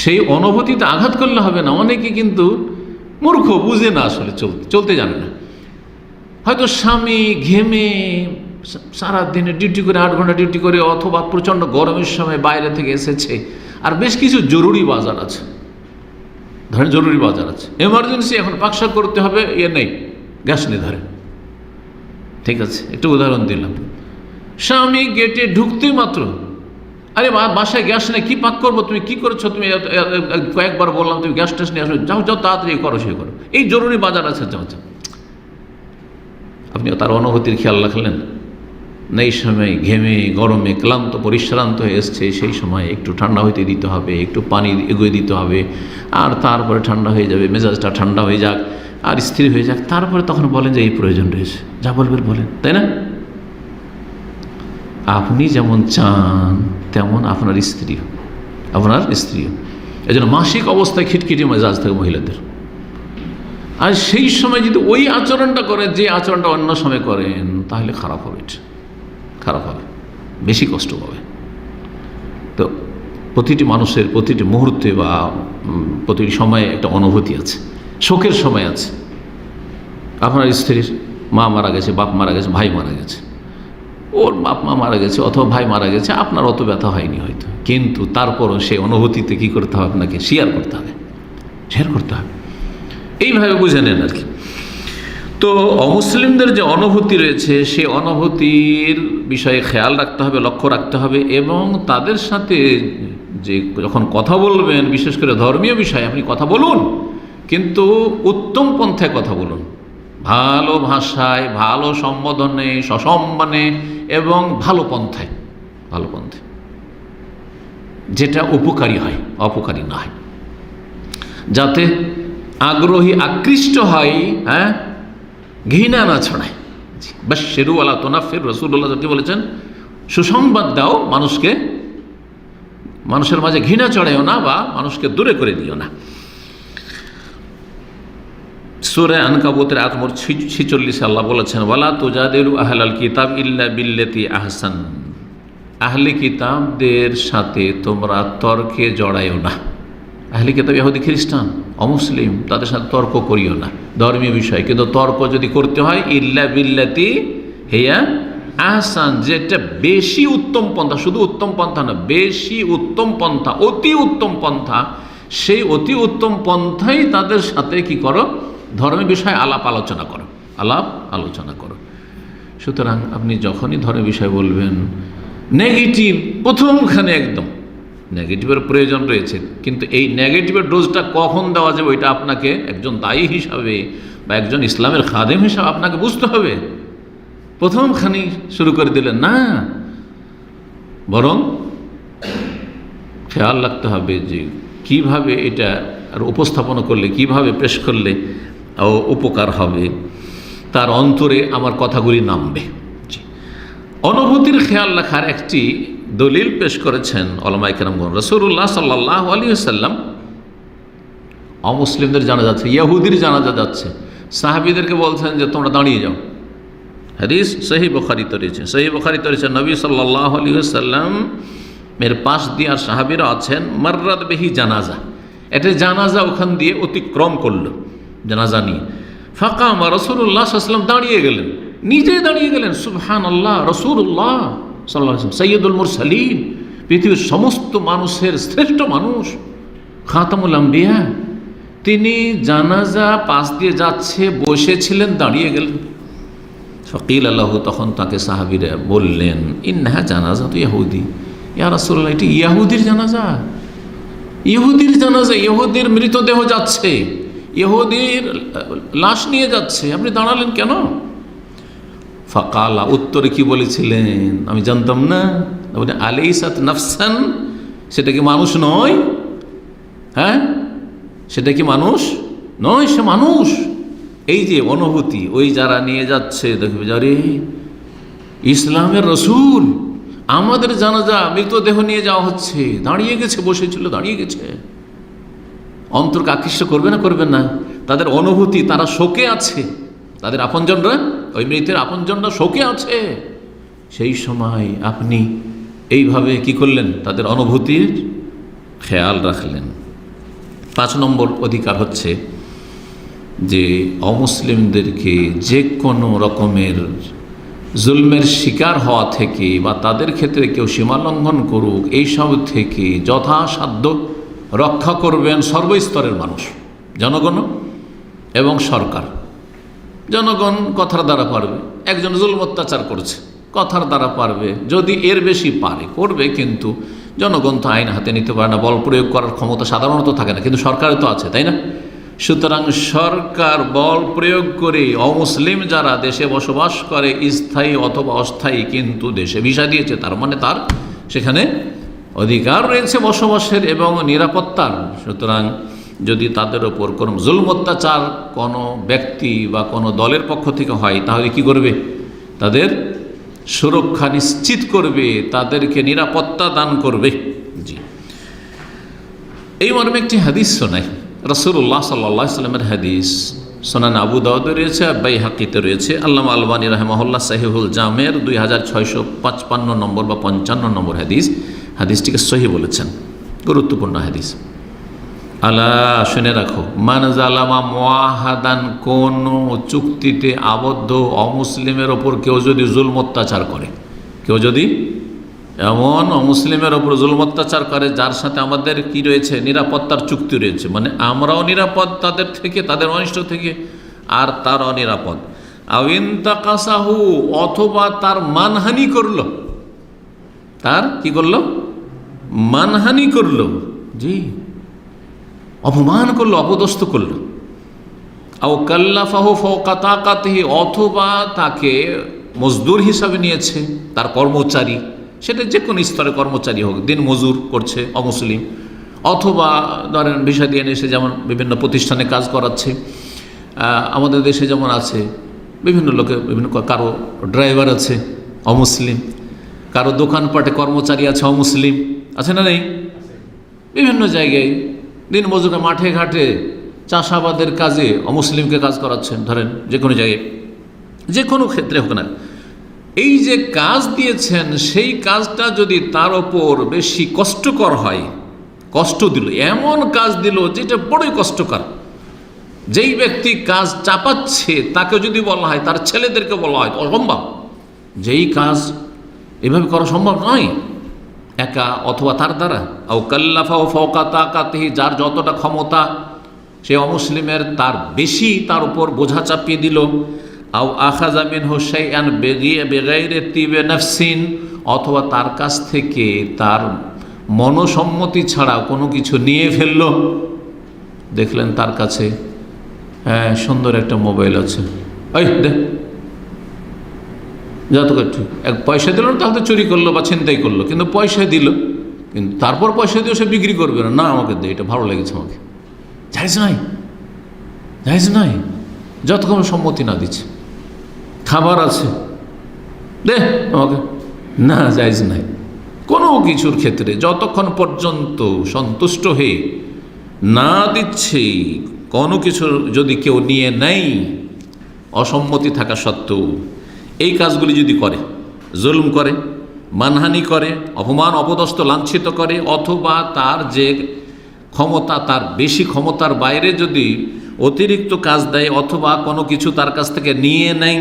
সেই অনুভূতিতে আঘাত করলে হবে না। অনেকে কিন্তু মূর্খ, বুঝে না, আসলে চলতে জানে না। হয়তো স্বামী ঘেমে সারা দিনে ডিউটি করে, 8 ঘন্টা ডিউটি করে, অথবা প্রচণ্ড গরমের সময় বাইরে থেকে এসেছে, আর বেশ কিছু জরুরি বাজার আছে, ধরেন জরুরি বাজার আছে, এমার্জেন্সি, এখন পাকশাক করতে হবে, নেই, গ্যাস নেই ধরে, ঠিক আছে, একটু উদাহরণ দিলাম। স্বামী গেটে ঢুকতে মাত্র, আরে বাসায় গ্যাস নেই, কী পাক করবো, তুমি কী করেছো, তুমি কয়েকবার বললাম তুমি গ্যাস ট্যাস নিয়ে আসো, যাও যাও তাড়াতাড়ি করো, সে করো, এই জরুরি বাজার আছে, যাও যাও। আপনি তার অনুভূতির খেয়াল রাখলেন না? এই সময় ঘেমে গরমে ক্লান্ত পরিশ্রান্ত হয়ে এসছে, সেই সময় একটু ঠান্ডা হইতে দিতে হবে, একটু পানি এগিয়ে দিতে হবে, আর তারপরে ঠান্ডা হয়ে যাবে, মেজাজটা ঠান্ডা হয়ে যাক আর স্থির হয়ে যাক, তারপরে তখন বলেন যে এই প্রয়োজন রয়েছে, যা বলবেন বলেন, তাই না? আপনি যেমন চান তেমন আপনার স্ত্রীও। এই জন্য মাসিক অবস্থায় খিটখিটি মেজাজ থাকে মহিলাদের। আর সেই সময় যদি ওই আচরণটা করেন যে আচরণটা অন্য সময় করেন, তাহলে খারাপ হবে, খারাপ হবে, বেশি কষ্ট পাবে। তো প্রতিটি মানুষের প্রতিটি মুহূর্তে বা প্রতিটি সময়ে একটা অনুভূতি আছে, শোকের সময় আছে। আপনার স্ত্রীর মা মারা গেছে, বাপ মারা গেছে, ভাই মারা গেছে, ওর বাপ মা মারা গেছে অথবা ভাই মারা গেছে, আপনার অত ব্যথা হয়নি হয়তো, কিন্তু তারপরও সেই অনুভূতিতে কী করতে হবে, আপনাকে শেয়ার করতে হবে, এইভাবে বুঝে নেন আর কি। তো অমুসলিমদের যে অনুভূতি রয়েছে সেই অনুভূতির বিষয়ে খেয়াল রাখতে হবে, লক্ষ্য রাখতে হবে, এবং তাদের সাথে যে যখন কথা বলবেন, বিশেষ করে ধর্মীয় বিষয়ে আপনি কথা বলুন, কিন্তু উত্তম পন্থায় কথা বলুন, ভালো ভাষায়, ভালো সম্বোধনে, সসম্মানে এবং ভালো পন্থায়, যেটা উপকারী হয়, অপকারী না হয়, যাতে আগ্রহী আকৃষ্ট হয়, হ্যাঁ, ঘৃণা না ছড়ায়। বাস শেরু আলা তোনাফের রাসূলুল্লাহ যেটি বলেছেন, সুসংবাদ দাও মানুষকে, মানুষের মাঝে ঘৃণা চড়াইও না বা মানুষকে দূরে করে দিও না। সূরা আনকাবুতের আয়াত নম্বর 46 আল্লাহ বলেছেন, ওয়ালা তুজাদিলু আহলাল কিতাব ইল্লা বিল্লাতি আহসান, আহলে কিতাবদের সাথে তোমরা তর্কে জড়াইও না। আহলে কিতাব ইহুদি খ্রিস্টান অমুসলিম, তাদের সাথে তর্ক করিও না ধর্মীয় বিষয়, কিন্তু তর্ক যদি করতে হয় ইল্লা বিল্লাতি হিয়া আহসান, যেটা বেশি উত্তম পন্থা, শুধু উত্তম পন্থা না, বেশি উত্তম পন্থা, অতি উত্তম পন্থা, সেই অতি উত্তম পন্থাই তাদের সাথে কি করো, ধর্মের বিষয়ে আলাপ আলোচনা করো। সুতরাং আপনি যখনই ধর্মের বিষয় বলবেন, নেগেটিভ প্রথমখানে একদম নেগেটিভের প্রয়োজন রয়েছে, কিন্তু এই নেগেটিভের ডোজটা কখন দেওয়া যাবে ওইটা আপনাকে একজন দায়ী হিসাবে বা একজন ইসলামের খাদেম হিসাবে আপনাকে বুঝতে হবে। প্রথমখানি শুরু করে দিলেন না, বরং খেয়াল রাখতে হবে যে কিভাবে এটা আর উপস্থাপনা করলে, কিভাবে পেশ করলে উপকার হবে, তার অন্তরে আমার কথাগুলি নামবে। অনুভূতির খেয়াল রাখার একটি দলিল পেশ করেছেন উলামায়ে কেরামগণ। রাসূলুল্লাহ সাল্লাল্লাহু আলাইহি ওয়াসাল্লাম অমুসলিমদের জানাজা যাচ্ছে, ইহুদির জানাজা যাচ্ছে, সাহাবীদেরকে বলছেন যে তোমরা দাঁড়িয়ে যাও। হাদিস সহিহ বুখারীতে রয়েছে, নবী সাল্লাল্লাহু আলাইহি ওয়াসাল্লাম এর পাশ দিয়ে আর সাহাবীরা আছেন, মাররাত বিহি জানাজা, এটা জানাজা ওখান দিয়ে অতিক্রম করলো, জানাজা নিয়ে। ফাকামা রাসূলুল্লাহ সাল্লাল্লাহু আলাইহি ওয়াসাল্লাম দাঁড়িয়ে গেলেন, নিজে দাঁড়িয়ে গেলেন। সুবহানাল্লাহ, রাসূলুল্লাহ সাল্লাল্লাহু আলাইহি ওয়াসাল্লাম সাইয়্যিদুল মুরসালিন, পৃথিবীর সমস্ত মানুষের শ্রেষ্ঠ মানুষ, খাতামুল আম্বিয়া, তিনি জানাজা পাশ দিয়ে যাচ্ছে, বসেছিলেন, দাঁড়িয়ে গেলেন। ফাকিল আল্লাহু, তখন তাকে সাহাবীরা বললেন, ইন্নাহা জানাজা তো ইহুদি, ইয়া রাসূলুল্লাহ, এটি ইহুদির জানাজা, ইহুদির মৃতদেহ যাচ্ছে, ইহুদির লাশ নিয়ে যাচ্ছে, আপনি দাঁড়ালেন কেন? ফাকালা, উত্তরে কি বলেছিলেন আমি জানতাম না। আলাইসাত নাফসান, সেটা কি মানুষ নয়? হ্যাঁ, সেটা কি মানুষ নয়? সে মানুষ। এই যে অনুভূতি, ওই যারা নিয়ে যাচ্ছে দেখবে, যারে ইসলামের রসুল, আমাদের জানাজা, মৃতদেহ নিয়ে যাওয়া হচ্ছে, দাঁড়িয়ে গেছে, বসেছিল, দাঁড়িয়ে গেছে, অন্তরকে আকৃষ্ট করবে না, করবেন না? তাদের অনুভূতি, তারা শোকে আছে, তাদের আপনজনরা, ওই মৃতের আপনজনরা শোকে আছে। সেই সময় আপনি এইভাবে কি করলেন? তাদের অনুভূতির খেয়াল রাখলেন। 5 নম্বর অধিকার হচ্ছে যে অমুসলিমদেরকে যে কোনো রকমের জুলমের শিকার হওয়া থেকে বা তাদের ক্ষেত্রে কেউ সীমা লঙ্ঘন করুক, এইসব থেকে যথাসাধ্য রক্ষা করবেন সর্বস্তরের মানুষ, জনগণ এবং সরকার। জনগণ কথার দ্বারা পারবে, একজন জুলম অত্যাচার করছে, কথার দ্বারা পারবে, যদি এর বেশি পারে করবে, কিন্তু জনগণ তো আইন হাতে নিতে পারে না, বল প্রয়োগ করার ক্ষমতা সাধারণত থাকে না, কিন্তু সরকারে তো আছে, তাই না? সুতরাং সরকার বল প্রয়োগ করে অমুসলিম যারা দেশে বসবাস করে, স্থায়ী অথবা অস্থায়ী, কিন্তু দেশে ভিসা দিয়েছে, তার মানে তার সেখানে অধিকার রয়েছে বসবাসের এবং নিরাপত্তার। সুতরাং যদি তাদের ওপর কোনো জুলম অত্যাচার কোনো ব্যক্তি বা কোনো দলের পক্ষ থেকে হয়, তাহলে কি করবে? তাদের সুরক্ষা নিশ্চিত করবে, তাদেরকে নিরাপত্তা দান করবে। জি, এই মর্মে একটি হাদিস শোনাই, রাসূলুল্লাহ সাল্লাল্লাহু আলাইহি ওয়াসাল্লামের হাদিস, সুনান আবু দাউদে রয়েছে, বাইহাকিতে রয়েছে। আল্লামা আলবানী রাহিমাহুল্লাহ সহিহুল জামের 2655 নম্বর বা 55 নম্বর হাদিসটিকে সহিহ বলেছেন, গুরুত্বপূর্ণ হাদিস। আলা, শুনে রাখো, মান জালামা মুআহাদান, কোন চুক্তিতে আবদ্ধ অমুসলিমের ওপর কেউ যদি জুলম অত্যাচার করে, কেউ যদি এমন অমুসলিমের ওপর জুলুম অত্যাচার করে যার সাথে আমাদের কি রয়েছে, নিরাপত্তার চুক্তি রয়েছে, মানে আমরাও নিরাপদ তাদের থেকে, তাদের অনিষ্ট থেকে, আর তারও নিরাপদ। আউইন তাকাসাহু, অথবা তার মানহানি করলো, তার কি করলো, মানহানি করলো, জি, অপমান করলো, অপদস্থ করলো। আও কাল্লাফাহু ফাওকা তাকাতিহি, অথবা তাকে মজদুর হিসাবে নিয়েছে, তার কর্মচারী, সেটা যে কোনো স্তরে কর্মচারী হোক, দিন মজুর করছে অমুসলিম, অথবা ধরেন ভিসা দিয়ে এসে যেমন বিভিন্ন প্রতিষ্ঠানে কাজ করাচ্ছে, আমাদের দেশে যেমন আছে বিভিন্ন লোকে, বিভিন্ন কারো ড্রাইভার আছে অমুসলিম, কারো দোকানপাটে কর্মচারী আছে অমুসলিম, আছে না নেই? বিভিন্ন জায়গায় দিন মজুরা, মাঠে ঘাটে চাষাবাদের কাজে অমুসলিমকে কাজ করাচ্ছেন, ধরেন যে কোনো জায়গায়, যে কোনো ক্ষেত্রে হোক না, এই যে কাজ দিয়েছেন সেই কাজটা যদি তার ওপর বেশি কষ্টকর হয়, কষ্ট দিল, এমন কাজ দিল যেটা বড়ই কষ্টকর, যেই ব্যক্তি কাজ চাপাচ্ছে তাকে যদি বলা হয়, তার ছেলেদেরকে বলা হয় অসম্ভব, যেই কাজ এভাবে করা সম্ভব নয় একা অথবা তার দ্বারা। আও কাল্লাফাহু ফাওকা তাকাতিহি, যার যতটা ক্ষমতা সে অমুসলিমের তার বেশি তার উপর বোঝা চাপিয়ে দিল। আও আখাযা মিনহু শাইআন বিগাইরি তিবে নাফসিন, অথবা তার কাছ থেকে তার মনসম্মতি ছাড়া কোনো কিছু নিয়ে ফেলল। দেখলেন তার কাছে হ্যাঁ সুন্দর একটা মোবাইল আছে, ওই দেখ, যত এক পয়সা দিল না, তাহলে চুরি করলো বা ছিনতাই করলো, কিন্তু পয়সা দিল, কিন্তু তারপর পয়সা দিয়ে সে বিক্রি করবে না, না আমাকে দে, এটা ভালো লেগেছে আমাকে, জায়েজ নয়, জায়েজ নয়, যতক্ষণ সম্মতি না দিচ্ছে। খাবার আছে, দে আমাকে, না জায়েজ নাই। কোনো কিছুর ক্ষেত্রে যতক্ষণ পর্যন্ত সন্তুষ্ট হয়ে না দিচ্ছে, কোনো কিছু যদি কেউ নিয়ে নেয় অসম্মতি থাকা সত্ত্বেও, এই কাজগুলি যদি করে, জুলুম করে, মানহানি করে, অপমান অপদস্থ লাঞ্ছিত করে, অথবা তার যে ক্ষমতা তার বেশি ক্ষমতার বাইরে যদি অতিরিক্ত কাজ দেয়, অথবা কোনো কিছু তার কাছ থেকে নিয়ে নেয়,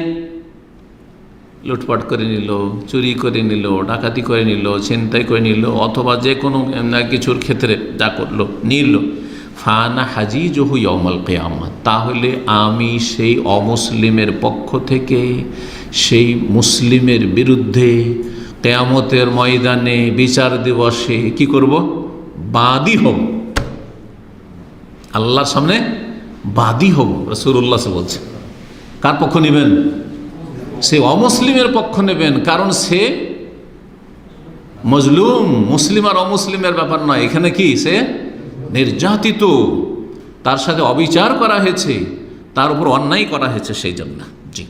লুটপাট করে নিল, চুরি করে নিল, ডাকাতি করে নিল, ছিনতাই করে নিল, অথবা যে কোনো কিছুর ক্ষেত্রে যা করলো নিল, ফানা হাজিজহু ইয়াউমাল কিয়ামা, তাহলে আমি সেই অমুসলিমের পক্ষ থেকে সেই মুসলিমের বিরুদ্ধে কিয়ামতের ময়দানে বিচার দিবসে কি করব? বাদী হব, আল্লাহর সামনে বাদী হব। রাসূলুল্লাহ বলছে, কার পক্ষ নেবেন? সে অমুসলিমের পক্ষ নেবেন, কারণ সে মজলুম। মুসলিম আর অমুসলিমের ব্যাপার নয়, এখানে কি সে নির্যাতিত, তার সাথে অবিচার করা হয়েছে, তার উপর অন্যায় করা হয়েছে, সেই জন্য। জি,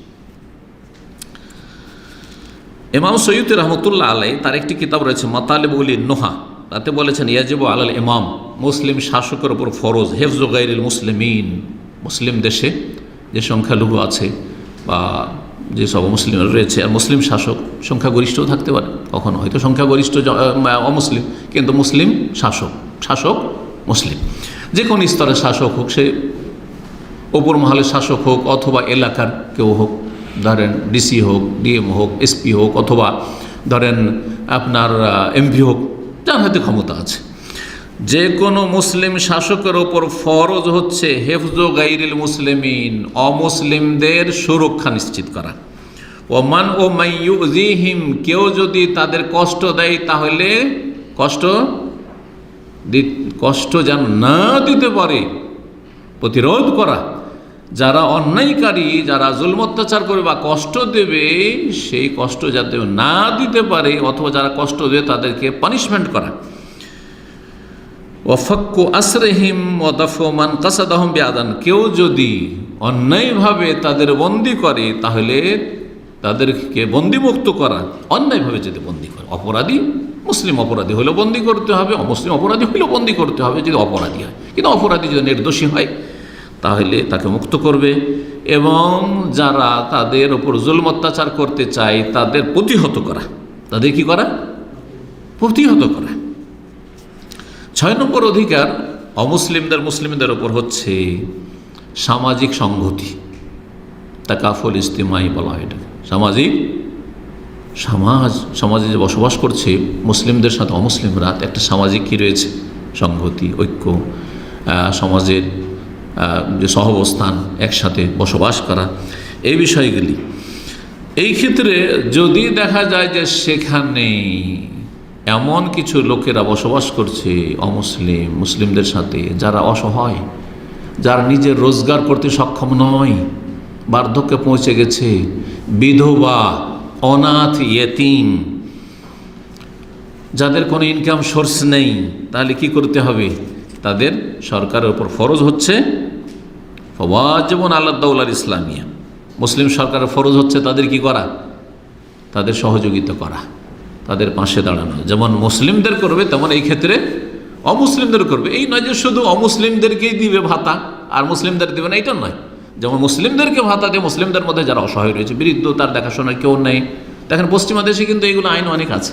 ইমাম সৈয়দী রহমতুল্লাহ আলাইহি তার একটি কিতাব রয়েছে মাতালিবুল নুহা, তাতে বলেছেন ইয়াজিবু আলাল ইমাম, মুসলিম শাসকের উপর ফরজ হিফজু গায়রিল মুসলিমিন, মুসলিম দেশে যে সংখ্যালঘু আছে বা যেসব মুসলিম রয়েছে, আর মুসলিম শাসক সংখ্যাগরিষ্ঠও থাকতে পারে, কখনো হয়তো সংখ্যাগরিষ্ঠ অমুসলিম, কিন্তু মুসলিম শাসক, শাসক মুসলিম, যে কোনো স্তরের শাসক হোক, সে ওপর মহলের শাসক হোক অথবা এলাকার কেউ হোক, ধরেন ডিসি হোক, ডিএম হোক, এসপি হোক, অথবা ধরেন আপনার এমপি হোক, যার হাতে ক্ষমতা আছে, যে কোনো মুসলিম শাসকের ওপর ফরজ হচ্ছে হেফজু গায়রিল মুসলিমিন, অমুসলিমদের সুরক্ষা নিশ্চিত করা। ওমান ও মাইয়ুযিহিম, কেউ যদি তাদের কষ্ট দেয় তাহলে কষ্ট যেন না দিতে পারে প্রতিরোধ করা। যারা অন্যায়কারী, যারা জুলম অত্যাচার করবে বা কষ্ট দেবে, সেই কষ্ট যাতে না দিতে পারে, অথবা যারা কষ্ট দেবে তাদেরকে পানিশমেন্ট করা। ওয়াফাক্কু আসরিহিম ওয়া দাফু মান কাসাদাহুম বিআদান, কেউ যদি অন্যায়ভাবে তাদের বন্দী করে তাহলে তাদেরকে বন্দিমুক্ত করা, অন্যায়ভাবে যদি বন্দী করে, অপরাধী মুসলিম অপরাধী হলেও বন্দী করতে হবে, অমুসলিম অপরাধী হলেও বন্দী করতে হবে যদি অপরাধী হয়, কিন্তু অপরাধী যদি নির্দোষী হয় তাহলে তাকে মুক্ত করবে। এবং যারা তাদের ওপর জুলম অত্যাচার করতে চায় তাদের প্রতিহত করা, তাদের কি করা? প্রতিহত করা। 6 নম্বর অধিকার মুসলিমদের ওপর হচ্ছে সামাজিক সংহতি, তাকাফুল ইজতিমাই বলা হয় এটাকে, সামাজিক সমাজে যে বসবাস করছে মুসলিমদের সাথে অমুসলিমরা, একটা সামাজিক কী রয়েছে, সংহতি, ঐক্য, সমাজের যে সহাবস্থান, একসাথে বসবাস করা, এই বিষয়গুলি। এই ক্ষেত্রে যদি দেখা যায় যে সেখানে এমন কিছু লোকেরা বসবাস করছে মুসলিমদের সাথে, যারা অসহায়, যারা নিজের রোজগার করতে সক্ষম নয়, বার্ধক্যে পৌঁছে গেছে, বিধবা, অনাথ, ইয়েতিম, যাদের কোনো ইনকাম সোর্স নেই, তাহলে কি করতে হবে? তাদের সরকারের উপর ফরজ হচ্ছে ওয়াজিবুন আলা দাওলাল ইসলামিয়া, মুসলিম সরকারের ফরজ হচ্ছে তাদের কি করা? তাদের সহযোগিতা করা, তাদের পাশে দাঁড়ানো। যেমন মুসলিমদের করবে তেমন এই ক্ষেত্রে অমুসলিমদের করবে। এই নয় যে শুধু অমুসলিমদেরকেই দিবে ভাতা আর মুসলিমদের দিবে না, এটা নয়। যেমন মুসলিমদেরকে ভাতা দিয়ে মুসলিমদের মধ্যে যারা অসহায় রয়েছে, বৃদ্ধ, তার দেখাশোনার কেউ নেই। দেখেন পশ্চিমা দেশে কিন্তু এইগুলো আইন অনেক আছে।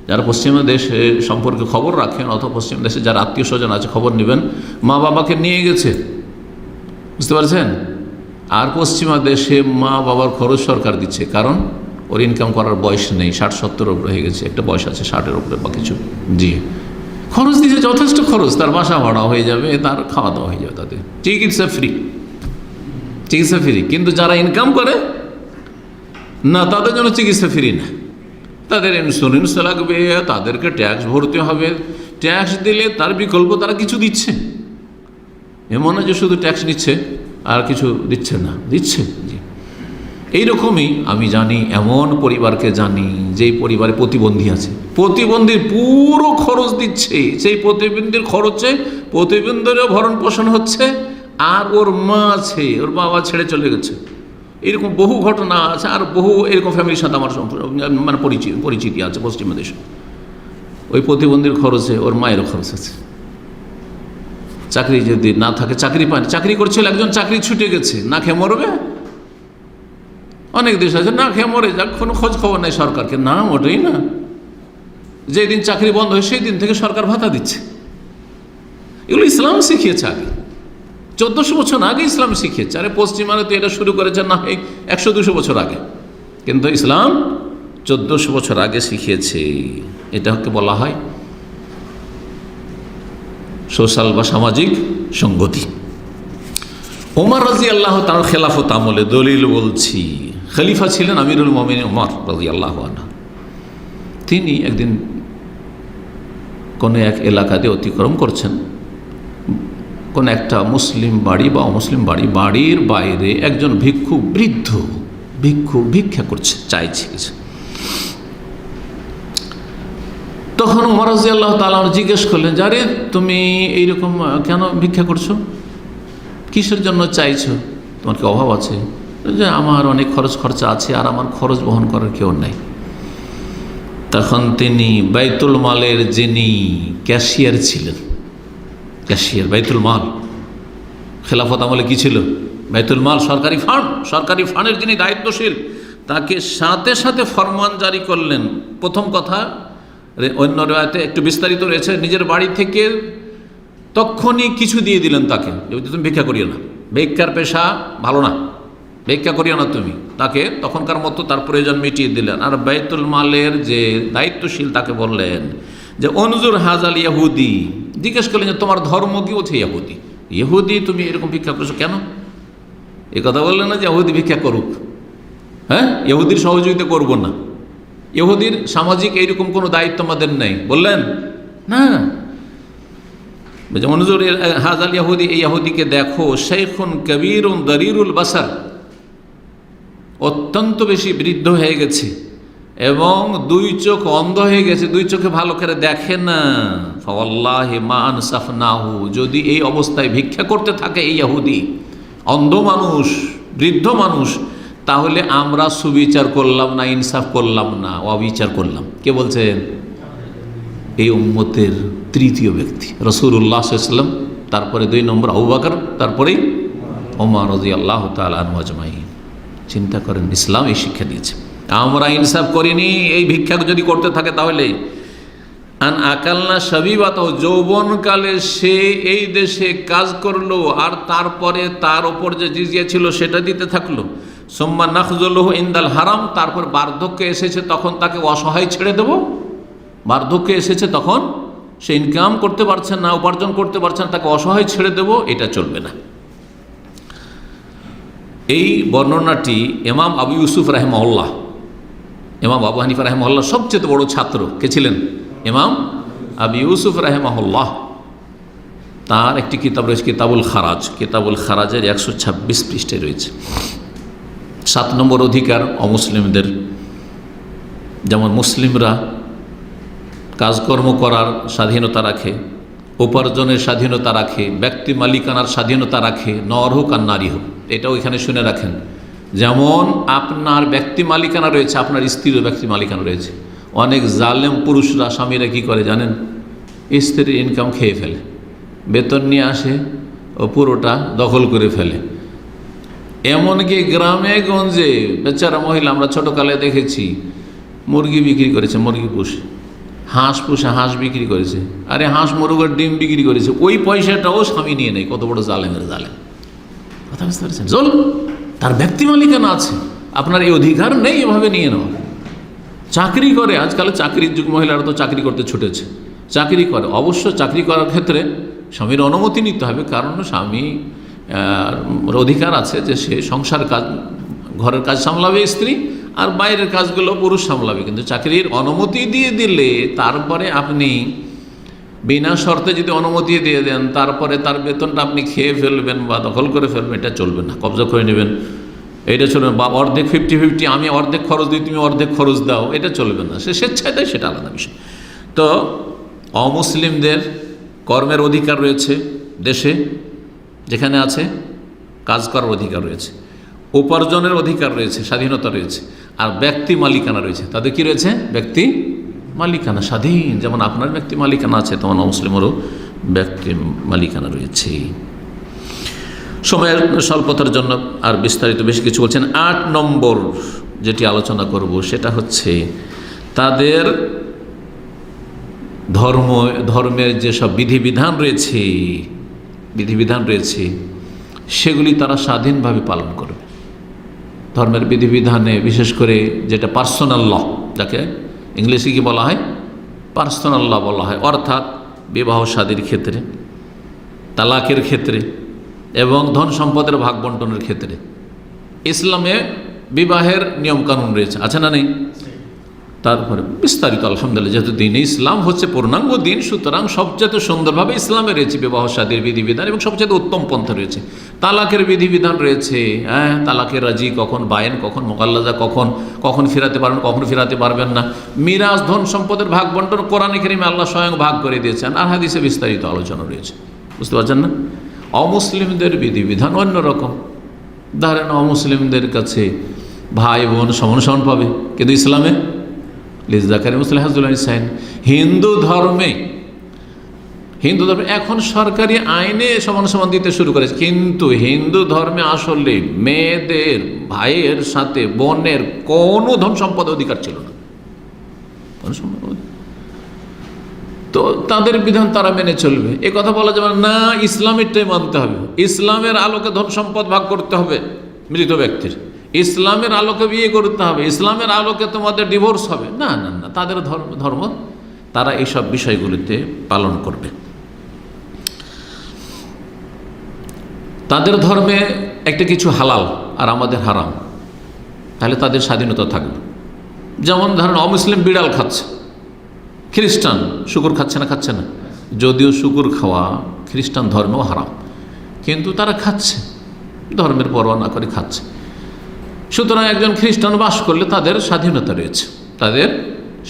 যারা পশ্চিমা দেশে সম্পর্কে খবর রাখেন অথবা পশ্চিম দেশে যারা আত্মীয় স্বজন আছে খবর নেবেন, মা বাবাকে নিয়ে গেছে, বুঝতে পারছেন? আর পশ্চিমা দেশে মা বাবার খরচ সরকার দিচ্ছে, কারণ ওর ইনকাম করার বয়স নেই, 60-70 উপরে হয়ে গেছে, একটা বয়স আছে 60-এর উপরে বা কিছু, জি খরচ দিচ্ছে, যথেষ্ট খরচ, তার বাসা ভাড়া হয়ে যাবে, তার খাওয়া দাওয়া হয়ে যাবে, তাদের চিকিৎসা ফ্রি, কিন্তু যারা ইনকাম করে না তাদের জন্য চিকিৎসা ফ্রি না, তাদের ইন্স্যুরেন্স লাগবে, তাদেরকে ট্যাক্স ভরতে হবে, ট্যাক্স দিলে তার বিকল্প তারা কিছু দিচ্ছে, এমন না যে শুধু ট্যাক্স নিচ্ছে আর কিছু দিচ্ছে না, দিচ্ছে। জি, এইরকমই আমি জানি, এমন পরিবারকে জানি যেই পরিবারে প্রতিবন্ধী আছে, প্রতিবন্ধীর পুরো খরচ দিচ্ছে, সেই প্রতিবন্ধীর খরচে প্রতিবন্ধীরও ভরণ পোষণ হচ্ছে, আর ওর মা আছে, ওর বাবা ছেড়ে চলে গেছে। এরকম বহু ঘটনা আছে, আর বহু এরকম ফ্যামিলির সাথে আমার মানে পরিচিতি আছে পশ্চিমা দেশে। ওই প্রতিবন্ধীর খরচে ওর মায়েরও খরচ আছে। চাকরি যদি না থাকে, চাকরি পায়, চাকরি করছিল একজন, চাকরি ছুটে গেছে, না খেয়ে মরবে। অনেক দেশ আছে না খেয়ে মরে যাক, কোনো খোঁজ খবর নেই সরকারকে, না মোটেই না। যেদিন চাকরি বন্ধ হয় সেই দিন থেকে সরকার ভাতা দিচ্ছে। এগুলো ইসলাম শিখিয়েছে আগে, 1400 বছর আগে ইসলাম শিখিয়েছে। আরে পশ্চিমারা তো এটা শুরু করেছে না 100-200 বছর আগে, কিন্তু ইসলাম 1400 বছর আগে শিখিয়েছে। এটাকে বলা হয় সোশ্যাল বা সামাজিক সংগতি। ওমর রাদিয়াল্লাহু তাআলা খেলাফত আমলে দলিল বলছি, খলিফা ছিলেন আমিরুল মুমিনিন ওমর রাদিয়াল্লাহু আনহু। তিনি একদিন কোনো এক এলাকাতে অতিক্রম করছেন, কোন একটা মুসলিম বাড়ি বা অমুসলিম বাড়ি, বাড়ির বাইরে একজন ভিক্ষু, বৃদ্ধ ভিক্ষু ভিক্ষা করছে, চাইছে কিছু। তখন ওমর রাদিয়াল্লাহু তাআলা জিজ্ঞেস করলেন, যারে তুমি এইরকম কেন ভিক্ষা করছো, কিসের জন্য চাইছো, তোমার কি অভাব আছে? যে আমার অনেক খরচা আছে আর আমার খরচ বহন করার কেউ নাই। তখন তিনি বাইতুল মালের যিনি ক্যাশিয়ার ছিলেন, ক্যাশিয়ার বাইতুল মাল, খেলাফত আমলে কি ছিল? বাইতুল মাল, সরকারি ফান্ডের যিনি দায়িত্বশীল, তাকে সাথে সাথে ফরমান জারি করলেন। প্রথম কথা, অন্য রাতে একটু বিস্তারিত রয়েছে, নিজের বাড়ি থেকে তখনই কিছু দিয়ে দিলেন তাকে, তুমি ভিক্ষা করিও না, ভিক্ষার পেশা ভালো না, ভিক্ষা করিও না তুমি। তাকে তখনকার মতো তার প্রয়োজন মিটিয়ে দিলেন। আর বাইতুল মালের যে দায়িত্বশীল তাকে বললেন যে অনজুর হাজাল ইয়াহুদি, জিজ্ঞেস করলেন যে তোমার ধর্ম কি? ওঠে ইহুদি, তুমি এরকম ভিক্ষা করছো কেন? এ কথা বললেন না যে ইহুদি ভিক্ষা করুক, হ্যাঁ, ইহুদির সহযোগিতা করব না, ইহুদির সামাজিক এইরকম কোনো দায়িত্ব আমাদের নেই, বললেন না। মনজুর হাজাল ইহুদি, এই ইহুদিকে দেখো, শেখুন কবিরুন দরিরুল বাসার, অত্যন্ত বেশি বৃদ্ধ হয়ে গেছে এবং দুই চোখ অন্ধ হয়ে গেছে, দুই চোখে ভালো করে দেখে না। ফাওয়াল্লাহি মা আনসাফনাহু, যদি এই অবস্থায় ভিক্ষা করতে থাকে এই ইহুদি, অন্ধ মানুষ, বৃদ্ধ মানুষ, তাহলে আমরা সুবিচার করলাম না, ইনসাফ করলাম না, অবিচার করলাম। কে বলছেন? এই উম্মতের তৃতীয় ব্যক্তি রাসূলুল্লাহ সাল্লাল্লাহু আলাইহি ওয়াসাল্লাম, তারপরে 2 নম্বর আবু বকর, তারপরেই ওমর রাদিয়াল্লাহু তাআলা আনহু আজমাইন। চিন্তা করেন, ইসলাম এই শিক্ষা দিয়েছে। আমরা ইনসাফ করিনি, এই ভিক্ষা যদি করতে থাকে তাহলে আন আকালনা শাবিবাত, যৌবনকালে সে এই দেশে কাজ করলো আর তারপরে তার ওপর যে জিজিয়া ছিল সেটা দিতে থাকলো। সুম্মা নাখযুলুহু ইনদাল হারাম, তারপর বার্ধক্য এসেছে তখন তাকে অসহায় ছেড়ে দেব। বার্ধক্য এসেছে তখন সে ইনকাম করতে পারছে না, উপার্জন করতে পারছে না, তাকে অসহায় ছেড়ে দেব, এটা চলবে না। এই বর্ণনাটি ইমাম আবু ইউসুফ রাহিমাহুল্লাহ, ইমাম আবু হানিফা রাহিমাহুল্লাহ সবচেয়ে বড় ছাত্র কে ছিলেন? ইমাম আবু ইউসুফ রাহিমাহুল্লাহ। তার একটি কিতাব রয়েছে কিতাবুল খারাজ। কিতাবুল খারাজের 126 পৃষ্ঠায় রয়েছে। 7 নম্বর অধিকার অমুসলিমদের, যেমন মুসলিমরা কাজকর্ম করার স্বাধীনতা রাখে, উপার্জনের স্বাধীনতা রাখে, ব্যক্তি মালিকানার স্বাধীনতা রাখে, নর হোক আর নারী হোক। এটাও এখানে শুনে রাখেন। যেমন আপনার ব্যক্তি মালিকানা রয়েছে, আপনার স্ত্রীরও ব্যক্তি মালিকানা রয়েছে। অনেক জালেম পুরুষরা, স্বামীরা কী করে জানেন? স্ত্রীর ইনকাম খেয়ে ফেলে, বেতন নিয়ে আসে ও পুরোটা দখল করে ফেলে। এমনকি গ্রামে গঞ্জে বেচারা মহিলা আমরা ছোটোকালে দেখেছি মুরগি বিক্রি করেছে, মুরগি পুষে, হাঁস পুষে হাঁস বিক্রি করেছে, আরে হাঁস মুরগের ডিম বিক্রি করেছে, ওই পয়সাটাও স্বামী নিয়ে নেয়। কত বড় জালেমের জালেম! কথা বুঝতে পারছেন? জল তার ব্যক্তি মালিকানা আছে, আপনার এই অধিকার নেই এভাবে নিয়ে নেওয়া। চাকরি করে, আজকাল চাকরির যুগ, মহিলারা তো চাকরি করতে ছুটেছে, চাকরি করে। অবশ্য চাকরি করার ক্ষেত্রে স্বামীর অনুমতি নিতে হবে, কারণ স্বামী অধিকার আছে যে সে সংসার কাজ, ঘরের কাজ সামলাবে স্ত্রী, আর বাইরের কাজগুলো পুরুষ সামলাবে। কিন্তু চাকরির অনুমতি দিয়ে দিলে তারপরে আপনি বিনা শর্তে যদি অনুমতি দিয়ে দেন, তারপরে তার বেতনটা আপনি খেয়ে ফেলবেন বা দখল করে ফেলবেন, এটা চলবে না। কবজা করে নেবেন, এটা চলবে না। বা অর্ধেক 50-50, আমি অর্ধেক খরচ দিই, তুমি অর্ধেক খরচ দাও, এটা চলবে না। সে স্বেচ্ছায় দেয়, সেটা আলাদা বিষয়। তো অমুসলিমদের কর্মের অধিকার রয়েছে, দেশে যেখানে আছে কাজ করার অধিকার রয়েছে, উপার্জনের অধিকার রয়েছে, স্বাধীনতা রয়েছে, আর ব্যক্তি মালিকানা রয়েছে। তাদের কি রয়েছে? ব্যক্তি মালিকানা, স্বাধীন। যেমন আপনার ব্যক্তি মালিকানা আছে, তেমন অমুসলিমেরও ব্যক্তি মালিকানা রয়েছে। সময়ের স্বল্পতার জন্য আর বিস্তারিত বেশি কিছু বলছেন। 8 নম্বর যেটি আলোচনা করব সেটা হচ্ছে তাদের ধর্মের যেসব বিধিবিধান রয়েছে সেগুলি তারা স্বাধীনভাবে পালন করবে। ধর্মের বিধিবিধানে বিশেষ করে যেটা পার্সোনাল ল, যাকে ইংলিশে কি বলা হয়? পার্সোনাল ল বলা হয়। অর্থাৎ বিবাহ শাদীর ক্ষেত্রে, তালাকের ক্ষেত্রে এবং ধন সম্পদের ভাগ বন্টনের ক্ষেত্রে ইসলামে বিবাহের নিয়মকানুন রয়েছে, আছে না নেই? তারপরে বিস্তারিত আলহামদুলিল্লাহ, যেহেতু দিন ইসলাম হচ্ছে পূর্ণাঙ্গ দিন, সুতরাং সবচেয়ে সুন্দরভাবে ইসলামে রয়েছে বিবাহ শাদীর বিধিবিধান এবং সবচেয়ে উত্তম পন্থা রয়েছে। তালাকের বিধিবিধান রয়েছে, হ্যাঁ, তালাকের রাজি কখন, বায়েন কখন, মোকাল্লাজা কখন ফিরাতে পারবেন, কখন ফিরাতে পারবেন না। মিরাজ, ধন সম্পদের ভাগ বন্টন কোরআনে কারিমে আল্লাহ স্বয়ং ভাগ করে দিয়েছেন, আর হাদিসে বিস্তারিত আলোচনা রয়েছে। বুঝতে পারছেন না? অমুসলিমদের বিধিবিধান অন্যরকম। ধরেন অমুসলিমদের কাছে ভাই বোন সমান সমান পাবে, কিন্তু ইসলামে লিজ্জাকারি মুসলিম হাজুল্লাহ সাইন। হিন্দু ধর্মে এখন সরকারি আইনে সমান সমান দিতে শুরু করেছে, কিন্তু হিন্দু ধর্মে আসলে মেয়েদের ভাইয়ের সাথে বোনের কোনো ধন সম্পদ অধিকার ছিল না। তো তাদের বিধান তারা মেনে চলবে, এ কথা বলা যাবে না। ইসলামেরটাই মানতে হবে, ইসলামের আলোকে ধন সম্পদ ভাগ করতে হবে মৃত ব্যক্তির, ইসলামের আলোকে বিয়ে করতে হবে, ইসলামের আলোকে তোমাদের ডিভোর্স হবে না। না না, তাদের ধর্ম তারা এইসব বিষয়গুলিতে পালন করবে। তাদের ধর্মে একটা কিছু হালাল আর আমাদের হারাম, তাহলে তাদের স্বাধীনতা থাকবে। যেমন ধরেন অমুসলিম বিড়াল খাচ্ছে, খ্রিস্টান শুকুর খাচ্ছে না, যদিও শুকুর খাওয়া খ্রিস্টান ধর্মেও হারাম, কিন্তু তারা খাচ্ছে, ধর্মের পরোয়া না করে খাচ্ছে। সুতরাং একজন খ্রিস্টান বাস করলে তাদের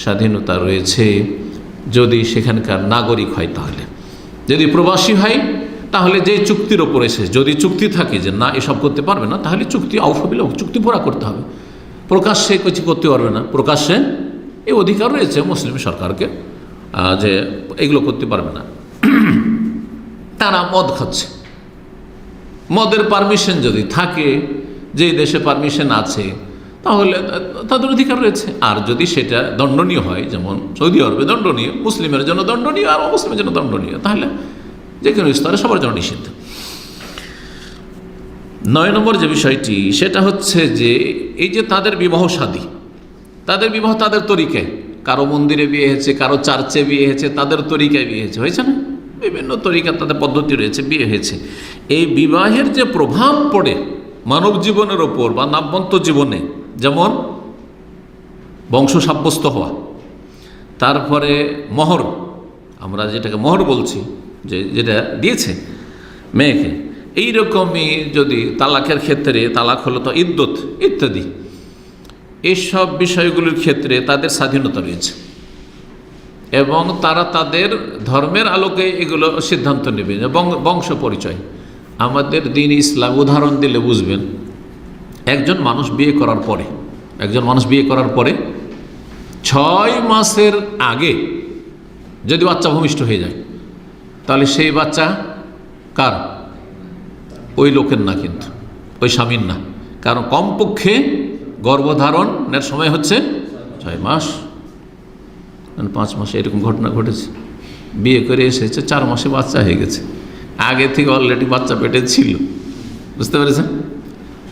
স্বাধীনতা রয়েছে যদি সেখানকার নাগরিক হয়। তাহলে যদি প্রবাসী হয়, তাহলে যে চুক্তির ওপর এসে যদি চুক্তি থাকে যে না এসব করতে পারবে না, তাহলে চুক্তি আউফাবিল, চুক্তি পুরা করতে হবে। প্রকাশ্যে কিছু করতে পারবে না, প্রকাশ্যে এই অধিকার রয়েছে মুসলিম সরকারকে যে এগুলো করতে পারবে না। তারা মদ খাচ্ছে, মদের পারমিশন যদি থাকে, যে দেশে পারমিশন আছে, তাহলে তাদের অধিকার রয়েছে। আর যদি সেটা দণ্ডনীয় হয়, যেমন সৌদি আরবে দণ্ডনীয়, মুসলিমের জন্য দণ্ডনীয় আর অমুসলিমের জন্য দণ্ডনীয়, তাহলে যে কোনো স্তরে সবার জন্য নিষিদ্ধ। 9 নম্বর যে বিষয়টি সেটা হচ্ছে যে এই যে তাদের বিবাহ শাদী, তাদের বিবাহ তাদের তরিকায়, কারো মন্দিরে বিয়ে হয়েছে, কারো চার্চে বিয়ে হয়েছে, তাদের তরিকায় বিয়ে হয়েছে না, বিভিন্ন তরিকা তাদের পদ্ধতি রয়েছে, বিয়ে হয়েছে। এই বিবাহের যে প্রভাব পড়ে মানব জীবনের ওপর বা নামবন্ত জীবনে, যেমন বংশ সাব্যস্ত হওয়া, তারপরে মহর, আমরা যেটাকে মহর বলছি, যেটা দিয়েছে মেয়েকে, এইরকমই যদি তালাকের ক্ষেত্রে, তালাক হলো তো ইদ্যত ইত্যাদি, এইসব বিষয়গুলির ক্ষেত্রে তাদের স্বাধীনতা রয়েছে এবং তারা তাদের ধর্মের আলোকে এগুলো সিদ্ধান্ত নেবে। এবং বংশ পরিচয়, আমাদের দিন ইসলাম উদাহরণ দিলে বুঝবেন, একজন মানুষ বিয়ে করার পরে 6 মাসের আগে যদি বাচ্চা ভূমিষ্ঠ হয়ে যায়, তাহলে সেই বাচ্চা কার? ওই লোকের না, কিন্তু ওই স্বামীর না, কারণ কমপক্ষে গর্ভধারণের সময় হচ্ছে 6 মাস, 5 মাসে এরকম ঘটনা ঘটেছে। বিয়ে করে এসেছে 4 মাসে বাচ্চা হয়ে গেছে, আগে থেকে অলরেডি বাচ্চা পেটে ছিল, বুঝতে পেরেছেন?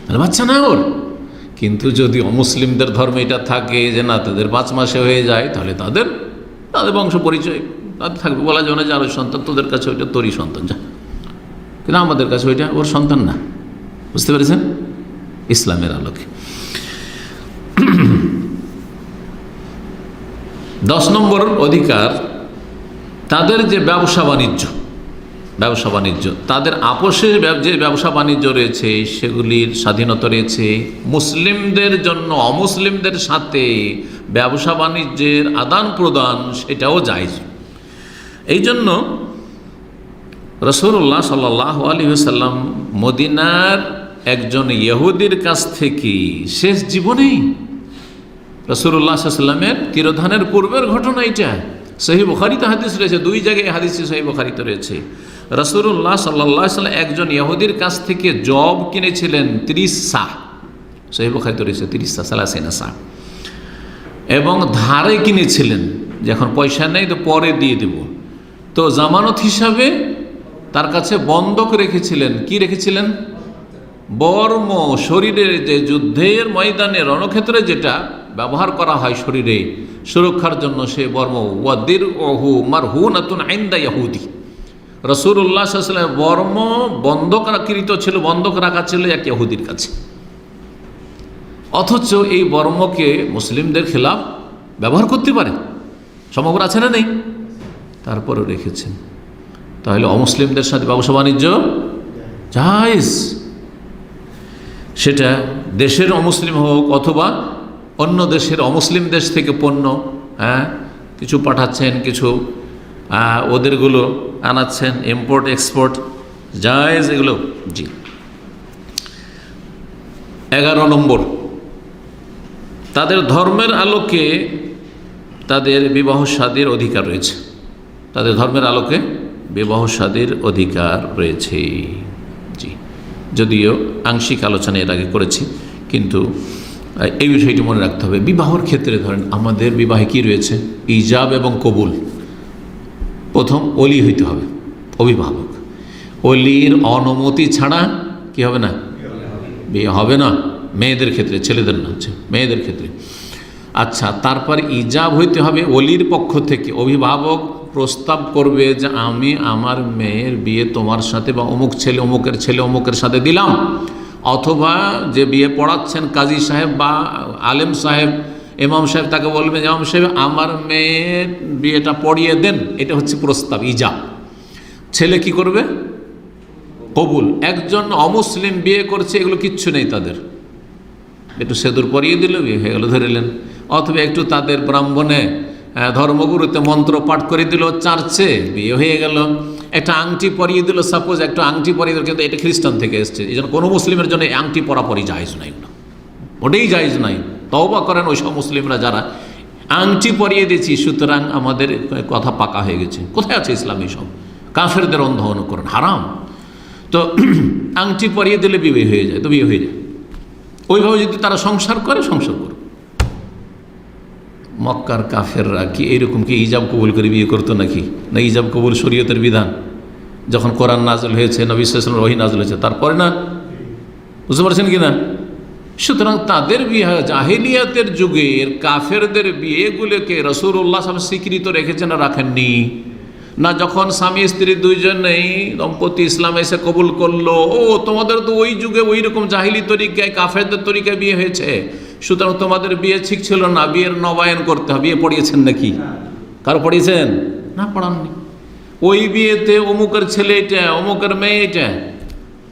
তাহলে বাচ্চা না ওর। কিন্তু যদি অমুসলিমদের ধর্মে এটা থাকে যে না, তাদের 5 মাসে হয়ে যায়, তাহলে তাদের বংশ পরিচয় তাদের থাকবে, বলা যাবে না যে আরো সন্তান, তোদের কাছে ওইটা তোরই সন্তান, যা, কিন্তু আমাদের কাছে ওইটা ওর সন্তান না, বুঝতে পেরেছেন? ইসলামের আলোকে। 10 নম্বর অধিকার, তাদের যে ব্যবসা বাণিজ্য, তাদের আপোষে যে ব্যবসা বাণিজ্য রয়েছে সেগুলির স্বাধীনতা রয়েছে। মুসলিমদের জন্য অমুসলিমদের সাথে ব্যবসা বাণিজ্যের আদান প্রদান সেটাও জায়েজ। এই জন্য রাসূলুল্লাহ সাল্লাল্লাহু আলাইহি ওয়াসাল্লাম মদিনার একজন ইহুদির কাছ থেকে শেষ জীবনেই, রাসূলুল্লাহ সাল্লাল্লাহু আলাইহি ওয়াসাল্লামের তিরোধানের পূর্বের ঘটনা এটা, সহিহ বুখারীতে হাদিস রয়েছে, 2 জায়গায় হাদিস সহিহ বুখারীতে রয়েছে। রাসূলুল্লাহ সাল্লাল্লাহু আলাইহি ওয়াসাল্লাম একজন ইহুদির কাছ থেকে জব কিনেছিলেন 30 সা, সহিহ বুখারীতে রয়েছে 30 সা, 30 সা, এবং ধারে কিনেছিলেন, যে এখন পয়সা নেই তো পরে দিয়ে দেব, তো জামানত হিসাবে তার কাছে বন্ধক রেখেছিলেন। কি রেখেছিলেন? বর্ম, শরীরের যে যুদ্ধের ময়দানে রণক্ষেত্রে যেটা ব্যবহার করা হয় শরীরে সুরক্ষার জন্য, সে বর্ম, ওয়াদির ওহু মারহুনাতুন ইনদা ইহুদি, রাসূলুল্লাহ সাল্লাল্লাহু আলাইহি ওয়াসাল্লাম বর্ম বন্ধককৃত ছিল, বন্ধক রাখা ছিল এক ইহুদির কাছে, অথচ এই বর্মকে মুসলিমদের খেলাফ ব্যবহার করতে পারে, সমগ্র আছে না নেই, তারপরেও রেখেছেন। তাহলে অমুসলিমদের সাথে ব্যবসা বাণিজ্য জায়েজ, সেটা দেশের অমুসলিম হোক অথবা অন্য দেশের, অমুসলিম দেশ থেকে পণ্য কিছু পাঠাচ্ছেন, কিছু ওদেরগুলো আনাচ্ছেন, ইম্পোর্ট এক্সপোর্ট জায়েজ এগুলো। জি। 11 নম্বর, তাদের ধর্মের আলোকে তাদের বিবাহ শাদীর অধিকার রয়েছে, তাদের ধর্মের আলোকে বিবাহ শাদীর অধিকার রয়েছে। জি, যদিও আংশিক আলোচনা এর আগে করেছি, কিন্তু এই বিষয়টি মনে রাখতে হবে। বিবাহর ক্ষেত্রে ধরেন আমাদের বিবাহে কি রয়েছে? ইজাব এবং কবুল। প্রথম ওলি হইতে হবে, অভিভাবক। ওলির অনুমতি ছাড়া কি হবে না? বিয়ে হবে না। মেয়েদের ক্ষেত্রে, ছেলেদের না, মেয়েদের ক্ষেত্রে। আচ্ছা, তারপর ইজাব হইতে হবে ওলির পক্ষ থেকে। অভিভাবক প্রস্তাব করবে যে আমি আমার মেয়ের বিয়ে তোমার সাথে বা অমুক ছেলে অমুকের ছেলে অমুকের সাথে দিলাম, অথবা যে বিয়ে পড়াচ্ছেন কাজী সাহেব বা আলেম সাহেব, ইমাম সাহেব, তাকে বলবে ইমাম সাহেব আমার মেয়ের বিয়েটা পড়িয়ে দেন। এটা হচ্ছে প্রস্তাব, ইজাব। ছেলে কি করবে? কবুল। একজন অমুসলিম বিয়ে করছে, এগুলো কিচ্ছু নেই তাদের, একটু সেদুর পরিয়ে দিল, বিয়ে হয়ে গেল, ধরিলেন। অথবা একটু তাদের ব্রাহ্মণে ধর্মগুরুতে মন্ত্র পাঠ করে দিল, চার্চে বিয়ে হয়ে গেল। একটা আংটি পরিয়ে দিল, সাপোজ একটা আংটি পরিয়ে দিল, কিন্তু এটা খ্রিস্টান থেকে এসছে, এই জন্য কোনো মুসলিমের জন্য আংটি পরাপরই জায়েজ নাই, ওটাই জায়েজ নাই। তওবা করেন ওইসব মুসলিমরা যারা আংটি পরিয়ে দিয়েছি, সুতরাং আমাদের কথা পাকা হয়ে গেছে। কোথায় আছে ইসলাম? এইসব কাফেরদের অন্ধ অনুকরণ, হারাম। তো আংটি পরিয়ে দিলে বিয়ে হয়ে যায়, তো বিয়ে হয়ে যায়। ওইভাবে যদি তারা সংসার করে, সংসার করুক। মক্কার কাফেররা কি এইরকম কি ইজাব কবুল করে বিয়ে করতো নাকি? না ইজাব কবুল শরীয়তের বিধান। যখন কোরআন নাজল হয়েছে, নবী সাল্লাল্লাহু আলাইহি ওয়াসাল্লাম ওহী নাজল হয়েছে, তারপরে না বুঝতে পারছেন কিনা? সুতরাং তাদের বিয়ে, জাহেলিয়াতের যুগের কাফেরদের বিয়েগুলোকে রাসূলুল্লাহ সাল্লাল্লাহু আলাইহি ওয়াসাল্লাম স্বীকৃত রেখেছেন না রাখেননি? না যখন স্বামী স্ত্রী দুইজনেই দম্পতি ইসলাম এসে কবুল করলো, ও তোমাদের তো ওই যুগে ওই রকম জাহিলি তরিকায় কাফেরদের তরিকায় বিয়ে হয়েছে, সুতরাং তোমাদের বিয়ে ঠিক ছিল না, বিয়ের নবায়ন করতে হবে। বিয়ে পড়িয়েছেন নাকি? কারো পড়িয়েছেন? না, পড়াননি। ওই বিয়েতে অমুকের ছেলে এটা, অমুকের মেয়ে এটা,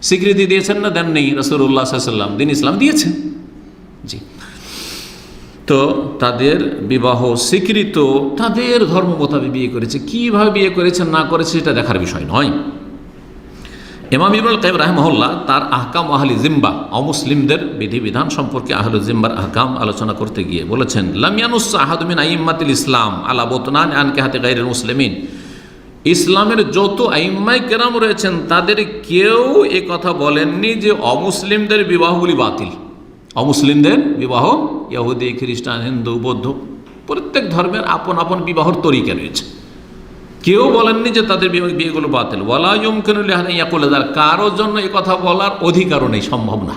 স্বীকৃতি দিয়েছেন না দেননি? রাসূলুল্লাহ সাল্লাল্লাহু আলাইহি ওয়াসাল্লাম দিন ইসলাম দিয়েছেন। জি, তো তাদের বিবাহ স্বীকৃত, তাদের ধর্ম মোতাবেক বিয়ে করেছে। কীভাবে বিয়ে করেছেন না করেছে সেটা দেখার বিষয় নয়। ইমাম ইবনুল কাইয়িম রাহিমাহুল্লাহ তার আহকাম আহলি জিম্বা, অমুসলিমদের বিধিবিধান সম্পর্কে আহলে জিম্বার আহকাম আলোচনা করতে গিয়ে বলেছেন, লাম ইয়ানুস আহাদু মিন আইম্মাতিল ইসলাম আলা বুতনান আনকিহাতি গায়রিল মুসলিমিন। ইসলামের যত আইম্মায়ে কেরাম রয়েছেন তাদের কেউ এ কথা বলেননি যে অমুসলিমদের বিবাহগুলি বাতিল। অমুসলিমদের বিবাহ, ইহুদি, খ্রিস্টান, হিন্দু, বৌদ্ধ, প্রত্যেক ধর্মের আপন আপন বিবাহর তরিকা রয়েছে। কেউ বলেননি যে তাদের বিয়েগুলো বাতিল। ওয়ালা ইউমকিনু লিআহাদিন ইয়াকুলা যার, কারোর জন্য এ কথা বলার অধিকারও নেই, সম্ভব না।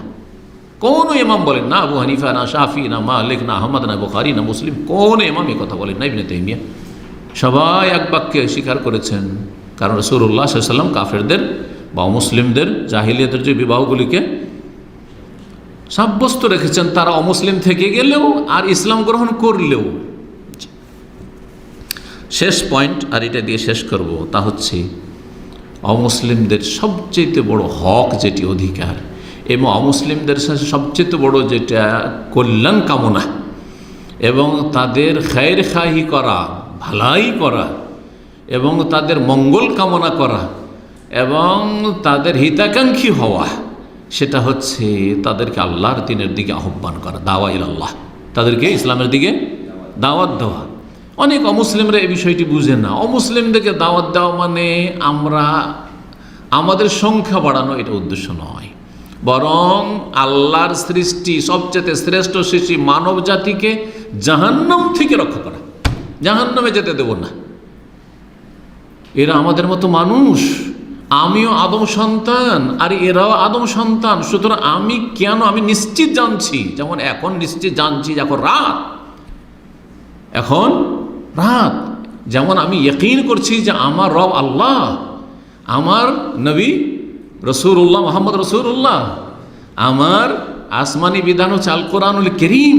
কোনো ইমাম বলেন না, আবু হানিফা না, শাফি না, মালিক না, আহমদ না, বুখারী না, মুসলিম, কোনো ইমাম এ কথা বলেন না। ইবনে তাইমিয়া সবাই এক বাক্যে স্বীকার করেছেন, কারণ রাসূলুল্লাহ সাল্লাল্লাহু আলাইহি ওয়াসাল্লাম কাফেরদের বা মুসলিমদের জাহিলিয়াতের যে বিবাহগুলিকে সাব্যস্ত রেখেছেন, তারা অমুসলিম থেকে গেলেও আর ইসলাম গ্রহণ করলেও। শেষ পয়েন্ট, আর এটা দিয়ে শেষ করব, তা হচ্ছে অমুসলিমদের সবচেয়ে বড় হক যেটি অধিকার, এবং অমুসলিমদের সাথে সবচেয়ে বড় যেটা কল্যাণ কামনা এবং তাদের খায়ের খাহি করা, ভালাই করা এবং তাদের মঙ্গল কামনা করা এবং তাদের হিতাকাঙ্ক্ষী হওয়া, সেটা হচ্ছে তাদেরকে আল্লাহর দ্বীনের দিকে আহ্বান করা, দাওয়া ইলাল্লাহ, তাদেরকে ইসলামের দিকে দাওয়াত দেওয়া। অনেক অমুসলিমরা এই বিষয়টি বুঝে না। অমুসলিমদেরকে দাওয়াত দেওয়া মানে আমরা আমাদের সংখ্যা বাড়ানো, এটা উদ্দেশ্য নয়, বরং আল্লাহর সৃষ্টি সবচেয়ে শ্রেষ্ঠ সৃষ্টি মানব জাতিকে জাহান্নাম থেকে রক্ষা করা, জাহান্নামে যেতে দেব না। এরা আমাদের মতো মানুষ, আমিও আদম সন্তান আর এরাও আদম সন্তান, সুতরাং আমি নিশ্চিত জানছি, যেমন এখন নিশ্চিত জানছি এখন রাত, যেমন আমি ইয়াকিন করছি যে আমার রব আল্লাহ, আমার নবী রাসূলুল্লাহ মুহাম্মদ রাসূলুল্লাহ, আমার আসমানি বিধান হচ্ছে আল কোরআনুল কারীম,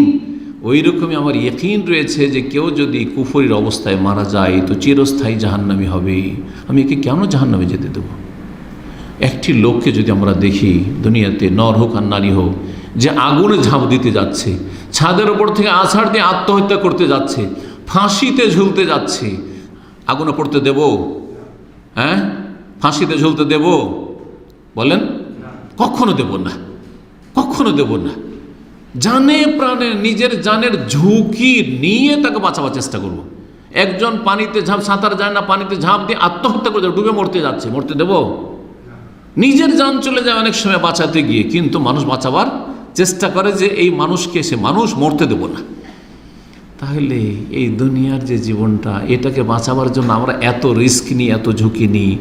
ওই রকমই আমার ইয়াকিন রয়েছে যে কেউ যদি কুফরির অবস্থায় মারা যায় তো চিরস্থায়ী জাহান্নামী হবে। আমি একে কেন জাহান্নামে যেতে দেব? একটি লোককে যদি আমরা দেখি দুনিয়াতে, নর হোক আর নারী হোক, যে আগুনে ঝাঁপ দিতে যাচ্ছে, ছাদের ওপর থেকে আছাড় দিয়ে আত্মহত্যা করতে যাচ্ছে, ফাঁসিতে ঝুলতে যাচ্ছে, আগুনে পড়তে দেব? হ্যাঁ, ফাঁসিতে ঝুলতে দেব? বলেন, কখনো দেব না, কখনো দেব না। জানে প্রাণে নিজের জানের ঝুঁকি নিয়ে তাকে বাঁচাবার চেষ্টা করব। একজন পানিতে সাঁতার যায় না, পানিতে ঝাঁপ দিয়ে আত্মহত্যা করে ডুবে মরতে যাচ্ছে, মরতে দেব? নিজের জান চলে যায় অনেক সময় বাঁচাতে গিয়ে, কিন্তু মানুষ বাঁচাবার চেষ্টা করে যে এই মানুষকে, সে মানুষ, মরতে দেব না। তাহলে এই দুনিয়ার যে জীবনটা, এটাকে বাঁচাবার জন্য আমরা এত রিস্ক নিই, এত ঝুঁকি নিই,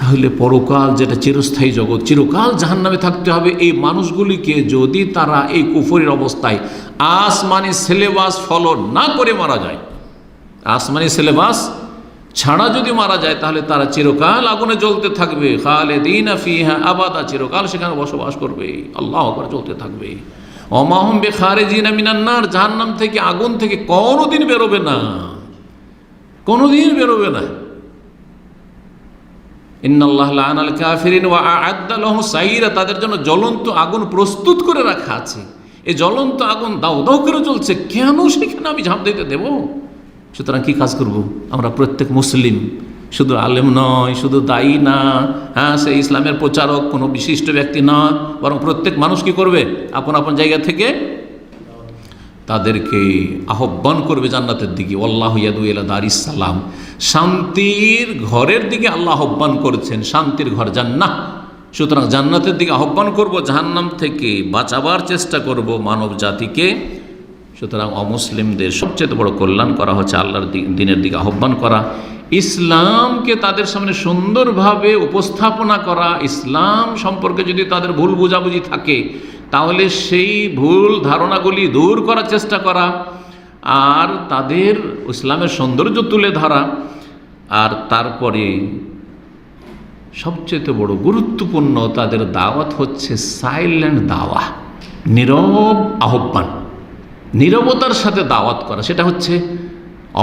তাহলে পরকাল যেটা চিরস্থায়ী জগৎ, চিরকাল জাহান্নামে থাকতে হবে, এই মানুষগুলিকে যদি তারা এই কুফরির অবস্থায় আসমানি সিলেবাস ফলো না করে মারা যায়, আসমানি সিলেবাস ছাড়া যদি মারা যায়, তাহলে তারা চিরকাল আগুনে জ্বলতে থাকবে, খালিদিনা ফিহা আবাদা, চিরকাল সেখানে বসবাস করবে, আল্লাহু আকবার, জ্বলতে থাকবে। ওমা হুম বিখারিজিনা মিনান নার, জাহান্নাম থেকে, আগুন থেকে কোনোদিন বেরোবে না, কোনোদিন বেরোবে না। ইন্নাল্লাহ লাআনাল কাফিরিন ওয়া আ'আদ্দা লাহুম সাইরা, তাদের জন্য জ্বলন্ত আগুন প্রস্তুত করে রাখা আছে। এই জ্বলন্ত আগুন দাউ দাউ করে জ্বলছে, কেন সেখানে আমি ঝাঁপ দিতে দেব? সুতরাং কি কাজ করব আমরা? প্রত্যেক মুসলিম, শুধু আলেম নয়, শুধু দায়ী না, হ্যাঁ, সে ইসলামের প্রচারক কোনো বিশিষ্ট ব্যক্তি না, বরং প্রত্যেক মানুষ কি করবে? আপন আপন জায়গা থেকে তাদেরকে আহ্বান করবে জান্নাতের দিকে। আল্লাহু ইয়াদু ইলা দারিস সালাম, শান্তির ঘরের দিকে আল্লাহ আহ্বান করেছেন, শান্তির ঘর জান্নাহ। সুতরাং জান্নাতের দিকে আহ্বান করব, জাহান্নাম থেকে বাঁচাবার চেষ্টা করব মানব জাতিকে। সুতরাং অমুসলিমদের সবচেয়ে বড় কল্যাণ করা হচ্ছে আল্লাহর দ্বীনের দিকে আহ্বান করা। ইসলামকে তাদের সামনে সুন্দরভাবে উপস্থাপনা করা, ইসলাম সম্পর্কে যদি তাদের ভুল বোঝাবুঝি থাকে তাহলে সেই ভুল ধারণাগুলি দূর করার চেষ্টা করা, আর তাদের ইসলামের সৌন্দর্য তুলে ধরা। আর তারপরে সবচেয়ে বড় গুরুত্বপূর্ণ তাদের দাওয়াত হচ্ছে সাইলেন্ট দাওয়া, নীরব আহ্বান, নীরবতার সাথে দাওয়াত করা। সেটা হচ্ছে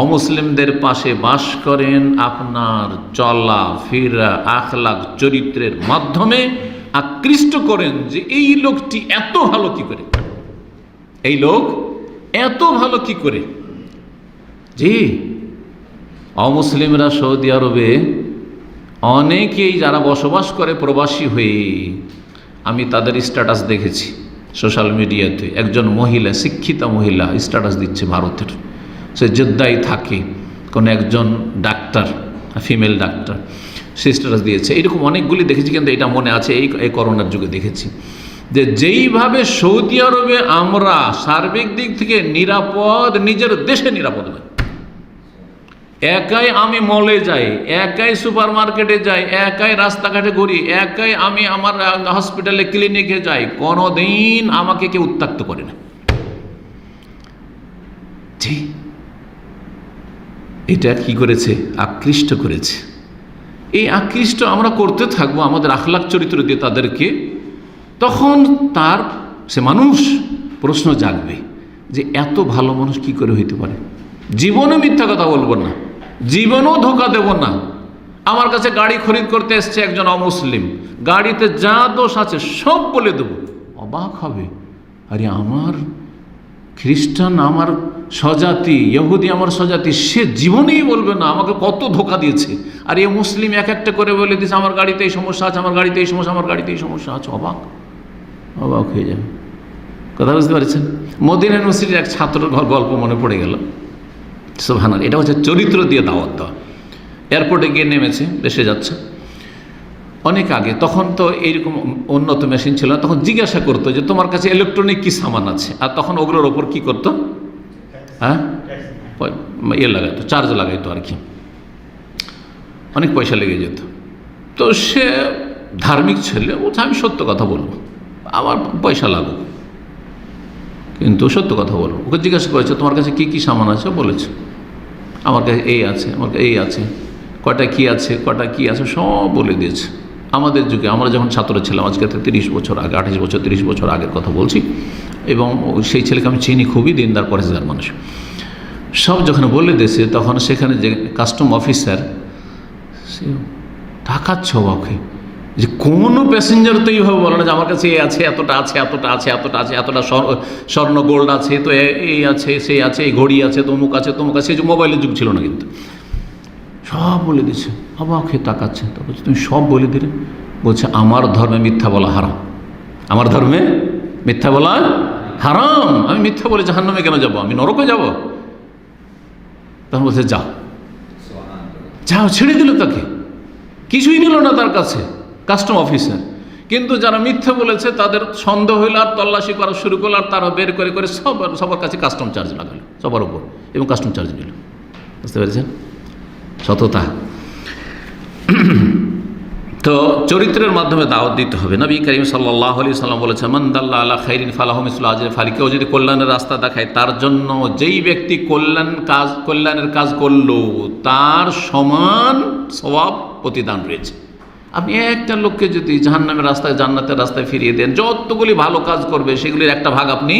অমুসলিমদের পাশে বাস করেন, আপনার চলা ফেরা আখলাক চরিত্রের মাধ্যমে আকৃষ্ট করেন যে এই লোকটি এত ভালো কি করে, এই লোক এত ভালো কি করে। জি, অমুসলিমরা সৌদি আরবে অনেকেই যারা বসবাস করে প্রবাসী হয়ে, আমি তাদের স্ট্যাটাস দেখেছি সোশ্যাল মিডিয়াতে। একজন মহিলা, শিক্ষিতা মহিলা স্ট্যাটাস দিচ্ছে ভারতের, সে জেদ্দায় থাকে, কোনো একজন ডাক্তার, ফিমেল ডাক্তার, সে স্ট্যাটাস দিয়েছে। এরকম অনেকগুলি দেখেছি, কিন্তু এটা মনে আছে এই করোনার যুগে দেখেছি যে যেইভাবে সৌদি আরবে আমরা সার্বিক দিক থেকে নিরাপদ, নিজের দেশে নিরাপদ নয়। একাই আমি মলে যাই, একাই সুপার মার্কেটে যাই, একাই রাস্তাঘাটে ঘুরি, একাই আমি আমার হসপিটালে ক্লিনিকে যাই, কোনোদিন আমাকে কেউ উত্ত্যক্ত করে না। জি, এটা কি করেছে? আকৃষ্ট করেছে। এই আকৃষ্ট আমরা করতে থাকবো আমাদের আখলাক চরিত্র দিয়ে তাদেরকে, তখন তার সে মানুষ প্রশ্ন জাগবে যে এত ভালো মানুষ কি করে হইতে পারে। জীবনে মিথ্যা কথা বলবো না, জীবনেও ধোকা দেব না। আমার কাছে গাড়ি খরিদ করতে এসছে একজন অমুসলিম, গাড়িতে যা দোষ আছে সব বলে দেবো। অবাক হবে, আরে আমার খ্রিস্টান আমার স্বজাতি, ইহুদি আমার স্বজাতি, সে জীবনেই বলবে না আমাকে কত ধোকা দিয়েছে। আর এ মুসলিম এক একটা করে বলে দিয়েছে আমার গাড়িতে এই সমস্যা আছে, আমার গাড়িতে এই সমস্যা, আমার গাড়িতে এই সমস্যা আছে। অবাক অবাক হয়ে যাবে। কথা বুঝতে পারছেন? মদিনা ইউনিভার্সিটির এক ছাত্রের গল্প মনে পড়ে গেল। সুবহানাল্লাহ, এটা হচ্ছে চরিত্র দিয়ে দাওয়াত দেওয়া। এয়ারপোর্টে গিয়ে নেমেছে, দেশে যাচ্ছে, অনেক আগে, তখন তো এইরকম উন্নত মেশিন ছিল না, তখন জিজ্ঞাসা করতো যে তোমার কাছে ইলেকট্রনিক কি সামান আছে, আর তখন ওগুলোর ওপর কি করতো, হ্যাঁ লাগাইতো, চার্জ লাগাইতো আর কি, অনেক পয়সা লেগে যেত। তো সে ধার্মিক ছেলে, বলছে আমি সত্য কথা বলবো, আমার পয়সা লাগুক, কিন্তু সত্য কথা বলবো। ওকে জিজ্ঞাসা করেছে তোমার কাছে কি কি সামান আছে, বলেছে আমার কাছে এই আছে, আমার কাছে এই আছে, কটা কি আছে, কটা কি আছে সব বলে দিয়েছে। আমাদের যুগে আমরা যখন ছাত্র ছিলাম, আজকে 30 বছর আগে, 28 বছর 30 বছর আগের কথা বলছি, এবং সেই ছেলেকে আমি চিনি, খুবই দিনদার পরেশগার মানুষ। সব যখন বলে দিয়েছে তখন সেখানে যে কাস্টম অফিসার, সে টাকাচ্ছ ওকে, যে কোনো প্যাসেঞ্জার তো এইভাবে বলে না যে আমার কাছে এই আছে, এতটা আছে, এতটা আছে, এতটা আছে, এতটা স্বর্ণ গোল্ড আছে, তো এই আছে, সেই আছে, এই ঘড়ি আছে, তমুক আছে, তমুক আছে। যে মোবাইলের যুগ ছিল না, কিন্তু সব বলে দিচ্ছে। অবাক হয়ে তাকাচ্ছে, তো বলছে তুমি সব বলে দিলে? বলছে আমার ধর্মে মিথ্যা বলা হারাম, আমার ধর্মে মিথ্যা বলা হারাম, আমি মিথ্যা বলে জাহান্নামে কেন যাবো, আমি নরকে যাব? তখন বলছে যাও যাও, ছেড়ে দিল তাকে, কিছুই নিল না তার কাছে কাস্টম অফিসার। কিন্তু যারা মিথ্যা বলেছে তাদের সন্দেহ হইল, আর তল্লাশি করা শুরু করলো, আর তারা বের করে করে সবার কাছে কাস্টম চার্জ লাগালো, সবার উপর, এবং কাস্টম চার্জ নিল। বুঝতে পেরেছেন সততা? তো চরিত্রের মাধ্যমে দাওয়াত দিতে হবে। নবী করিম সাল্লাল্লাহু আলাইহি সাল্লাম বলেছেন মান দাল্লা আলা খাইরিন ফালাহু মিসলু আজরি ফালি, কেউ যদি কল্যাণের রাস্তা দেখায় তার জন্য, যেই ব্যক্তি কল্যাণের কাজ করলো তার সমান সওয়াব প্রতিদান রয়েছে। আপনি একটা লোককে যদি জাহান্নামের রাস্তায় জান্নাতের রাস্তায় ফিরিয়ে দেন, যতগুলি ভালো কাজ করবে সেগুলির একটা ভাগ আপনি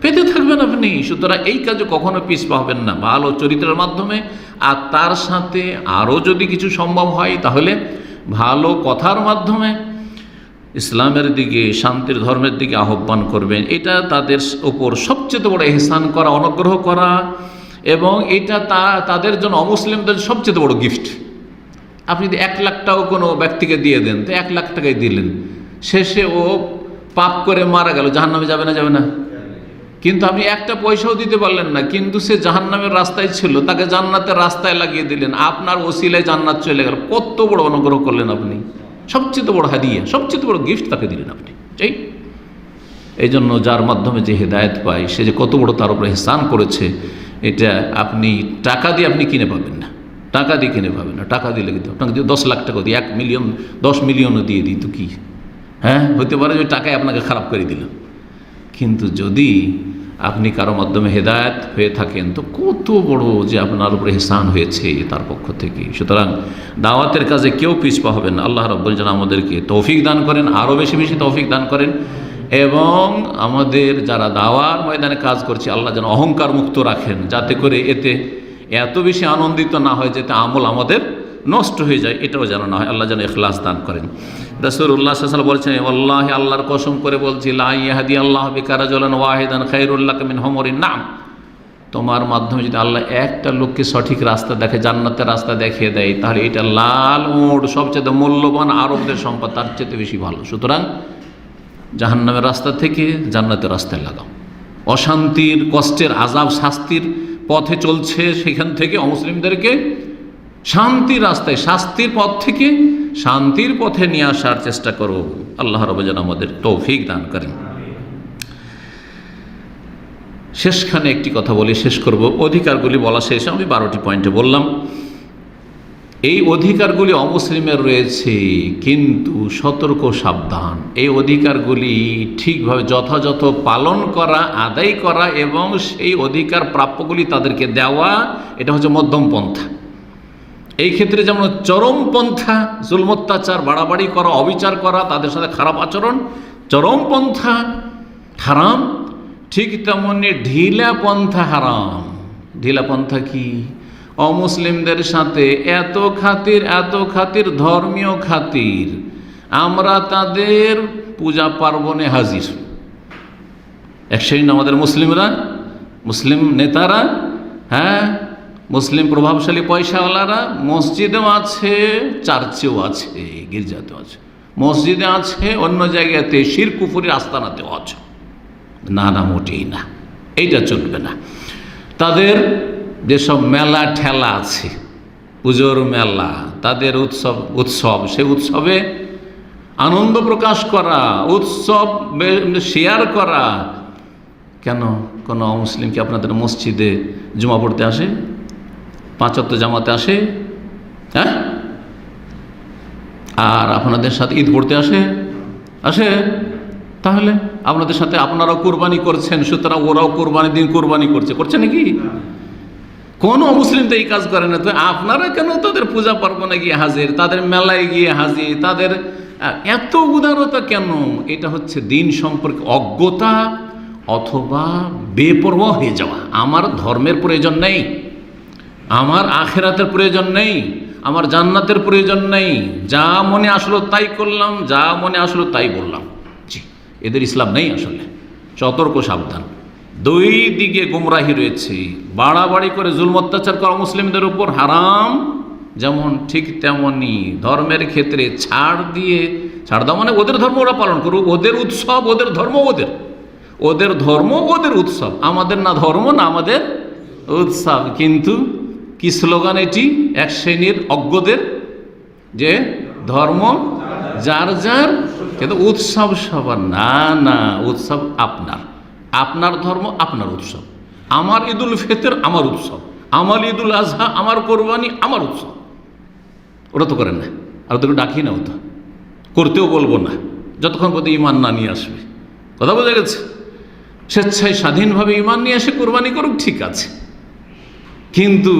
পেতে থাকবেন আপনি। সুতরাং এই কাজে কখনো পিছপা হবেন না, ভালো চরিত্রের মাধ্যমে। আর তার সাথে আরও যদি কিছু সম্ভব হয় তাহলে ভালো কথার মাধ্যমে ইসলামের দিকে, শান্তির ধর্মের দিকে আহ্বান করবেন। এটা তাদের ওপর সবচেয়ে বড় ইহসান করা, অনুগ্রহ করা, এবং এটা তাদের জন্য, অমুসলিমদের সবচেয়ে বড় গিফট। আপনি যদি 1 লাখ টাকাও কোনো ব্যক্তিকে দিয়ে দেন, তো 1 লাখ টাকাই দিলেন, শেষে ও পাপ করে মারা গেল, জাহান্নামে যাবে না? যাবে না। কিন্তু আপনি একটা পয়সাও দিতে পারলেন না, কিন্তু সে জাহান্নামের রাস্তায় ছিল, তাকে জান্নাতের রাস্তায় লাগিয়ে দিলেন, আপনার ওসিলায় জান্নাত চলে গেল। কত বড় অনুগ্রহ করলেন আপনি, সবচেয়ে বড় হাদিয়া, সবচেয়ে বড় গিফট তাকে দিলেন আপনি। এই জন্য যার মাধ্যমে যে হেদায়েত পায়, সে যে কত বড় তার উপরে ইহসান করেছে, এটা আপনি টাকা দিয়ে আপনি কিনে পাবেন না। টাকা দিয়ে কিনে পাবে না। টাকা দিলে কিন্তু আপনাকে যদি 10 লাখ টাকা দিই, 1 মিলিয়ন 10 মিলিয়নও দিয়ে দিই তো কি, হ্যাঁ, হতে পারে যে টাকায় আপনাকে খারাপ করে দিল। কিন্তু যদি আপনি কারো মাধ্যমে হেদায়েত হয়ে থাকেন তো কত বড় যে আপনার উপরে ইহসান হয়েছে তার পক্ষ থেকে। সুতরাং দাওয়াতের কাজে কেউ পিছপা হবেন না। আল্লাহ রাব্বুল যেন আমাদেরকে তৌফিক দান করেন, আরও বেশি বেশি তৌফিক দান করেন, এবং আমাদের যারা দাওয়ার ময়দানে কাজ করছে আল্লাহ যেন অহংকার মুক্ত রাখেন, যাতে করে এতে এত বেশি আনন্দিত না হয় যাতে আমল আমাদের নষ্ট হয়ে যায়, এটাও যেন না হয়। আল্লাহ যেন ইখলাস দান করেন। রাসূলুল্লাহ সাল্লাল্লাহু আলাইহি ওয়াসাল্লাম বলেছেন, ওয়াল্লাহি, আল্লাহর কসম করে বলছি, লা ইয়াহদি আল্লাহু বিকা রাজুলান ওয়াহিদান খায়রুল লাকা মিন হুমুরিন নাম। তোমার মাধ্যমে যদি আল্লাহ একটা লোককে সঠিক রাস্তা দেখে, জান্নাতের রাস্তা দেখিয়ে দেয়, তাহলে এটা লাল উট, সবচেয়ে মূল্যবান আরবদের সম্পদ, তার চেয়ে বেশি ভালো। সুতরাং জাহান্নামের রাস্তা থেকে জান্নাতের রাস্তায় লাগাও। অশান্তির, কষ্টের, আযাব, শাস্তির পথে চলছে সেখান থেকে অমুসলিমদেরকে শান্তির রাস্তায়, শাস্তির পথ থেকে শান্তির পথে নিয়ে আসার চেষ্টা করো। আল্লাহ রাব্বুল যেন আমাদের তৌফিক দান করেন। শেষখানে একটি কথা বলে শেষ করব। অধিকারগুলি বলা শেষ, আমি 12টি পয়েন্টে বললাম। এই অধিকারগুলি অমুসলিমের রয়েছে, কিন্তু সতর্ক সাবধান। এই অধিকারগুলি ঠিকভাবে যথাযথ পালন করা, আদায় করা এবং সেই অধিকার প্রাপ্যগুলি তাদেরকে দেওয়া, এটা হচ্ছে মধ্যম পন্থা। এই ক্ষেত্রে যেমন চরম পন্থা জুলম, অত্যাচার, বাড়াবাড়ি করা, অবিচার করা, তাদের সাথে খারাপ আচরণ, চরম পন্থা হারাম, ঠিক তেমনি ঢিলা পন্থা হারাম। ঢিলা পন্থা কি? অমুসলিমদের সাথে এত খাতির, ধর্মীয় খাতির, আমরা তাদের পূজা পার্বণে হাজির। এক শ্রেণী আমাদের মুসলিমরা, মুসলিম নেতারা, হ্যাঁ, মুসলিম প্রভাবশালী পয়সাওয়ালারা মসজিদেও আছে, চার্চেও আছে, গির্জাতেও আছে, মসজিদে আছে, অন্য জায়গাতে শিরক কুফরির আস্তানাতেও আছে। না না, মোটেই না, এইটা চলবে না। তাদের যেসব মেলা ঠেলা আছে, পুজোর মেলা, তাদের উৎসব, সে উৎসবে আনন্দ প্রকাশ করা, উৎসব শেয়ার করা। কেন কোনো অমুসলিম কি আপনাদের মসজিদে জুমা পড়তে আসে, 5 ওয়াক্ত জামাতে আসে, হ্যাঁ? আর আপনাদের সাথে ঈদ পড়তে আসে? তাহলে আপনাদের সাথে আপনারাও কোরবানি করছেন, সুতরাং ওরাও কোরবানির দিন কোরবানি করছে নাকি? কোনো মুসলিম তো এই কাজ করে না। তো আপনারা কেন তাদের পূজা পার্বণে গিয়ে হাজির, তাদের মেলায় গিয়ে হাজির, তাদের এত উদারতা কেন? এটা হচ্ছে দিন সম্পর্কে অজ্ঞতা অথবা বেপরোয়া হয়ে যাওয়া। আমার ধর্মের প্রয়োজন নেই, আমার আখিরাতের প্রয়োজন নেই, আমার জান্নাতের প্রয়োজন নেই, যা মনে আসলো তাই করলাম, যা মনে আসলো তাই বললাম। জি, এদের ইসলাম নেই আসলে। সতর্ক সাবধান। দুই দিকে গুমরাহি রয়েছে। বাড়াবাড়ি করে জুলম অত্যাচার করা মুসলিমদের উপর হারাম, যেমন ঠিক তেমনি ধর্মের ক্ষেত্রে ছাড় দাও, মানে ওদের ধর্ম ওরা পালন করুক, ওদের উৎসব, ওদের ধর্ম ওদের উৎসব, আমাদের না ধর্ম না আমাদের উৎসব। কিন্তু কি স্লোগান এটি? এক শ্রেণীর অজ্ঞদের যে ধর্ম যার, কিন্তু উৎসব সবার। না না, উৎসব আপনার ধর্ম আপনার উৎসব। আমার ঈদুল ফিতর আমার উৎসব, আমার ঈদুল আজহা আমার কোরবানি আমার উৎসব। ওরা তো করেন না, আর ওদেরকে ডাকি না, ওটা করতেও বলবো না যতক্ষণ পর্যন্ত ইমান না নিয়ে আসবে। কথা বোঝা গেছে? স্বেচ্ছায় স্বাধীনভাবে ইমান নিয়ে এসে কোরবানি করুক, ঠিক আছে, কিন্তু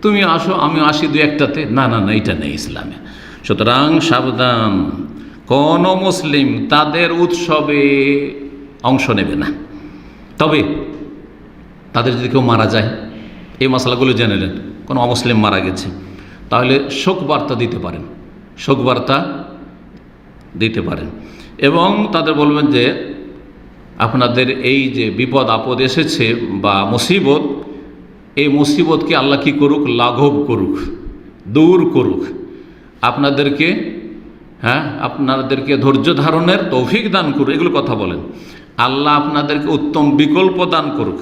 তুমি আসো আমি আসি 2-1টাতে, না, এটা নেই ইসলামে। সুতরাং সাবধান, কোন মুসলিম তাদের উৎসবে অংশ নেবে না। তবে তাদের যদি কেউ মারা যায়, এই মশলাগুলো জেনে নেন, কোনো অমুসলিম মারা গেছে, তাহলে শোকবার্তা দিতে পারেন এবং তাদের বলবেন যে আপনাদের এই যে বিপদ আপদ এসেছে বা মুসিবত, এই মুসিবতকে আল্লাহ কি করুক, লাঘব করুক, দূর করুক, আপনাদেরকে ধৈর্য ধারণের তৌফিক দান করুক, এগুলো কথা বলেন। আল্লাহ আপনাদেরকে উত্তম বিকল্প দান করুক,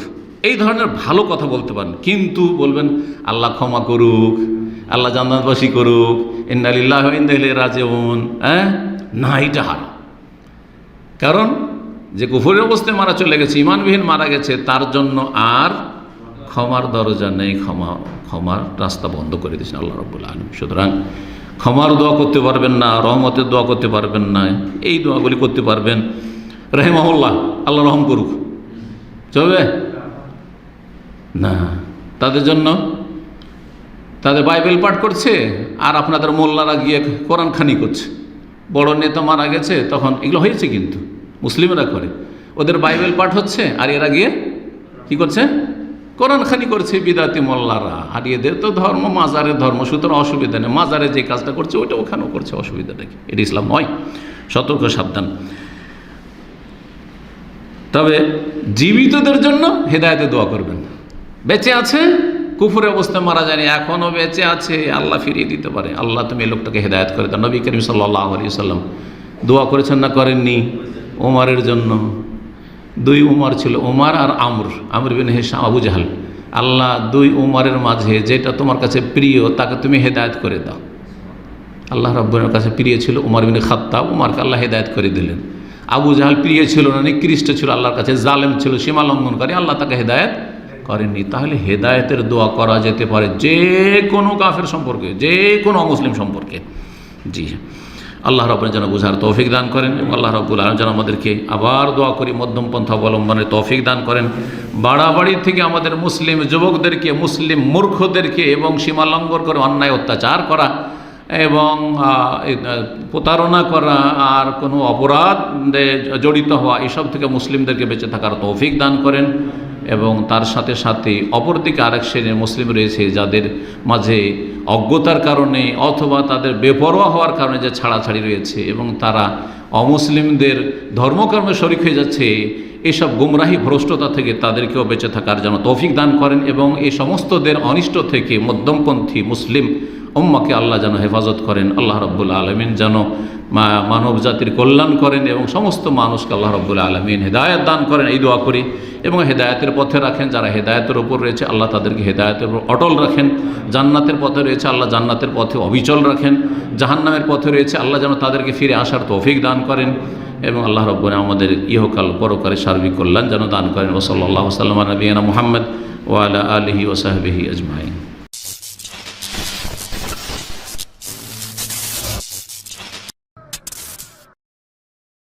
এই ধরনের ভালো কথা বলতে পারেন। কিন্তু বলবেন আল্লাহ ক্ষমা করুক, আল্লাহ জান্নাতবাসী করুক, ইন্না লিল্লাহি ওয়া ইন্না ইলাইহি রাজিউন, না, এটা হারাম। কারণ যে কুফরের অবস্থায় মারা চলে গেছে, ইমানবিহীন মারা গেছে, তার জন্য আর ক্ষমার দরজা নেই, ক্ষমার রাস্তা বন্ধ করে দিয়েছেন আল্লাহ রাব্বুল আলামিন। সুতরাং ক্ষমার দোয়া করতে পারবেন না, রহমতের দোয়া করতে পারবেন না, এই দোয়াগুলি করতে পারবেন রাহিমাহুল্লাহ, আল্লাহ রহম করুক, চলবে না? তাদের জন্য তাদের বাইবেল পাঠ করছে আর আপনাদের মোল্লারা গিয়ে কোরআন খানি করছে। বড় নেতা মারা গেছে তখন এগুলো হয়েছে, কিন্তু মুসলিমরা করে, ওদের বাইবেল পাঠ হচ্ছে আর এরা গিয়ে কি করছে? কোরআন খানি করছে বিদাতি মোল্লারা। আর এদের তো ধর্ম মাজারের ধর্ম, সুতরাং অসুবিধা নেই, মাজারে যে কাজটা করছে ওইটা ওখানেও করছে, অসুবিধাটা কি? এটা ইসলাম নয়, সতর্ক সাবধান। তবে জীবিতদের জন্য হেদায়েতে দোয়া করবেন। বেঁচে আছে, কুফুরের অবস্থায় মারা যায়নি, এখনও বেঁচে আছে, আল্লাহ ফিরিয়ে দিতে পারে। আল্লাহ তুমি এই লোকটাকে হেদায়েত করে দাও। নবী করিম সাল্লাল্লাহু আলাইহি সাল্লাম দোয়া করেছেন না করেননি? ওমরের জন্য, দুই উমর ছিল, ওমর আর আমর বিন হিশাম, আবু জাহল। আল্লাহ দুই উমরের মাঝে যেটা তোমার কাছে প্রিয় তাকে তুমি হেদায়েত করে দাও। আল্লাহ রাব্বুল কাছে প্রিয় ছিল উমর বিন খাত্তাব, উমরকে আল্লাহ হেদায়েত করে দিলেন। আবু জাহল প্রিয় ছিল না, নিকৃষ্ট ছিল আল্লাহর কাছে, জালেম ছিল, সীমা লঙ্ঘনকারী, আল্লাহ তাকে হেদায়েত করেননি। তাহলে হেদায়েতের দোয়া করা যেতে পারে যে কোনো কাফের সম্পর্কে, যে কোনো অমুসলিম সম্পর্কে। জি, আল্লাহ রাব্বুল যেন বুঝার তৌফিক দান করেন এবং আল্লাহ রাব্বুল আলামিন যেন আমাদেরকে আবার দোয়া করি মধ্যম পন্থা অবলম্বনের তৌফিক দান করেন। বাড়াবাড়ি থেকে আমাদের মুসলিম যুবকদেরকে, মুসলিম মূর্খদেরকে এবং সীমা লঙ্ঘন করে অন্যায় অত্যাচার করা এবং প্রতারণা করা আর কোনো অপরাধে জড়িত হওয়া, এসব থেকে মুসলিমদেরকে বেঁচে থাকার তৌফিক দান করেন। এবং তার সাথে সাথে অপরদিকে আরেক শ্রেণীর মুসলিম রয়েছে যাদের মাঝে অজ্ঞতার কারণে অথবা তাদের বেপরোয়া হওয়ার কারণে যে ছাড়াছাড়ি রয়েছে এবং তারা অমুসলিমদের ধর্মকর্মে শরিক হয়ে যাচ্ছে, এসব গুমরাহি ভ্রষ্টতা থেকে তাদেরকেও বেঁচে থাকার যেন তৌফিক দান করেন এবং এই সমস্তদের অনিষ্ট থেকে মধ্যমপন্থী মুসলিম উম্মাকে আল্লাহ যেন হেফাজত করেন। আল্লাহ রাব্বুল আলামিন যেন মানব জাতির কল্যাণ করেন এবং সমস্ত মানুষকে আল্লাহ রাব্বুল আলামিন হেদায়েত দান করেন, এই দোয়া করি। এবং হেদায়েতের পথে রাখেন, যারা হেদায়েতের ওপর রয়েছে আল্লাহ তাদেরকে হেদায়েতের উপর অটল রাখেন। জান্নাতের পথে রয়েছে আল্লাহ জান্নাতের পথে অবিচল রাখেন। জাহান্নামের পথে রয়েছে আল্লাহ যেন তাদেরকে ফিরে আসার তৌফিক দান করেন এবং আল্লাহ রাব্বুল আমাদের ইহকাল পরকালে সার্বিক কল্যাণ যেন দান করেন। ওয়া সাল্লাল্লাহু আলা নবিয়িনা মুহাম্মদ ওয়া আলা আলিহি ওয়া সাহবিহি আজমাইন।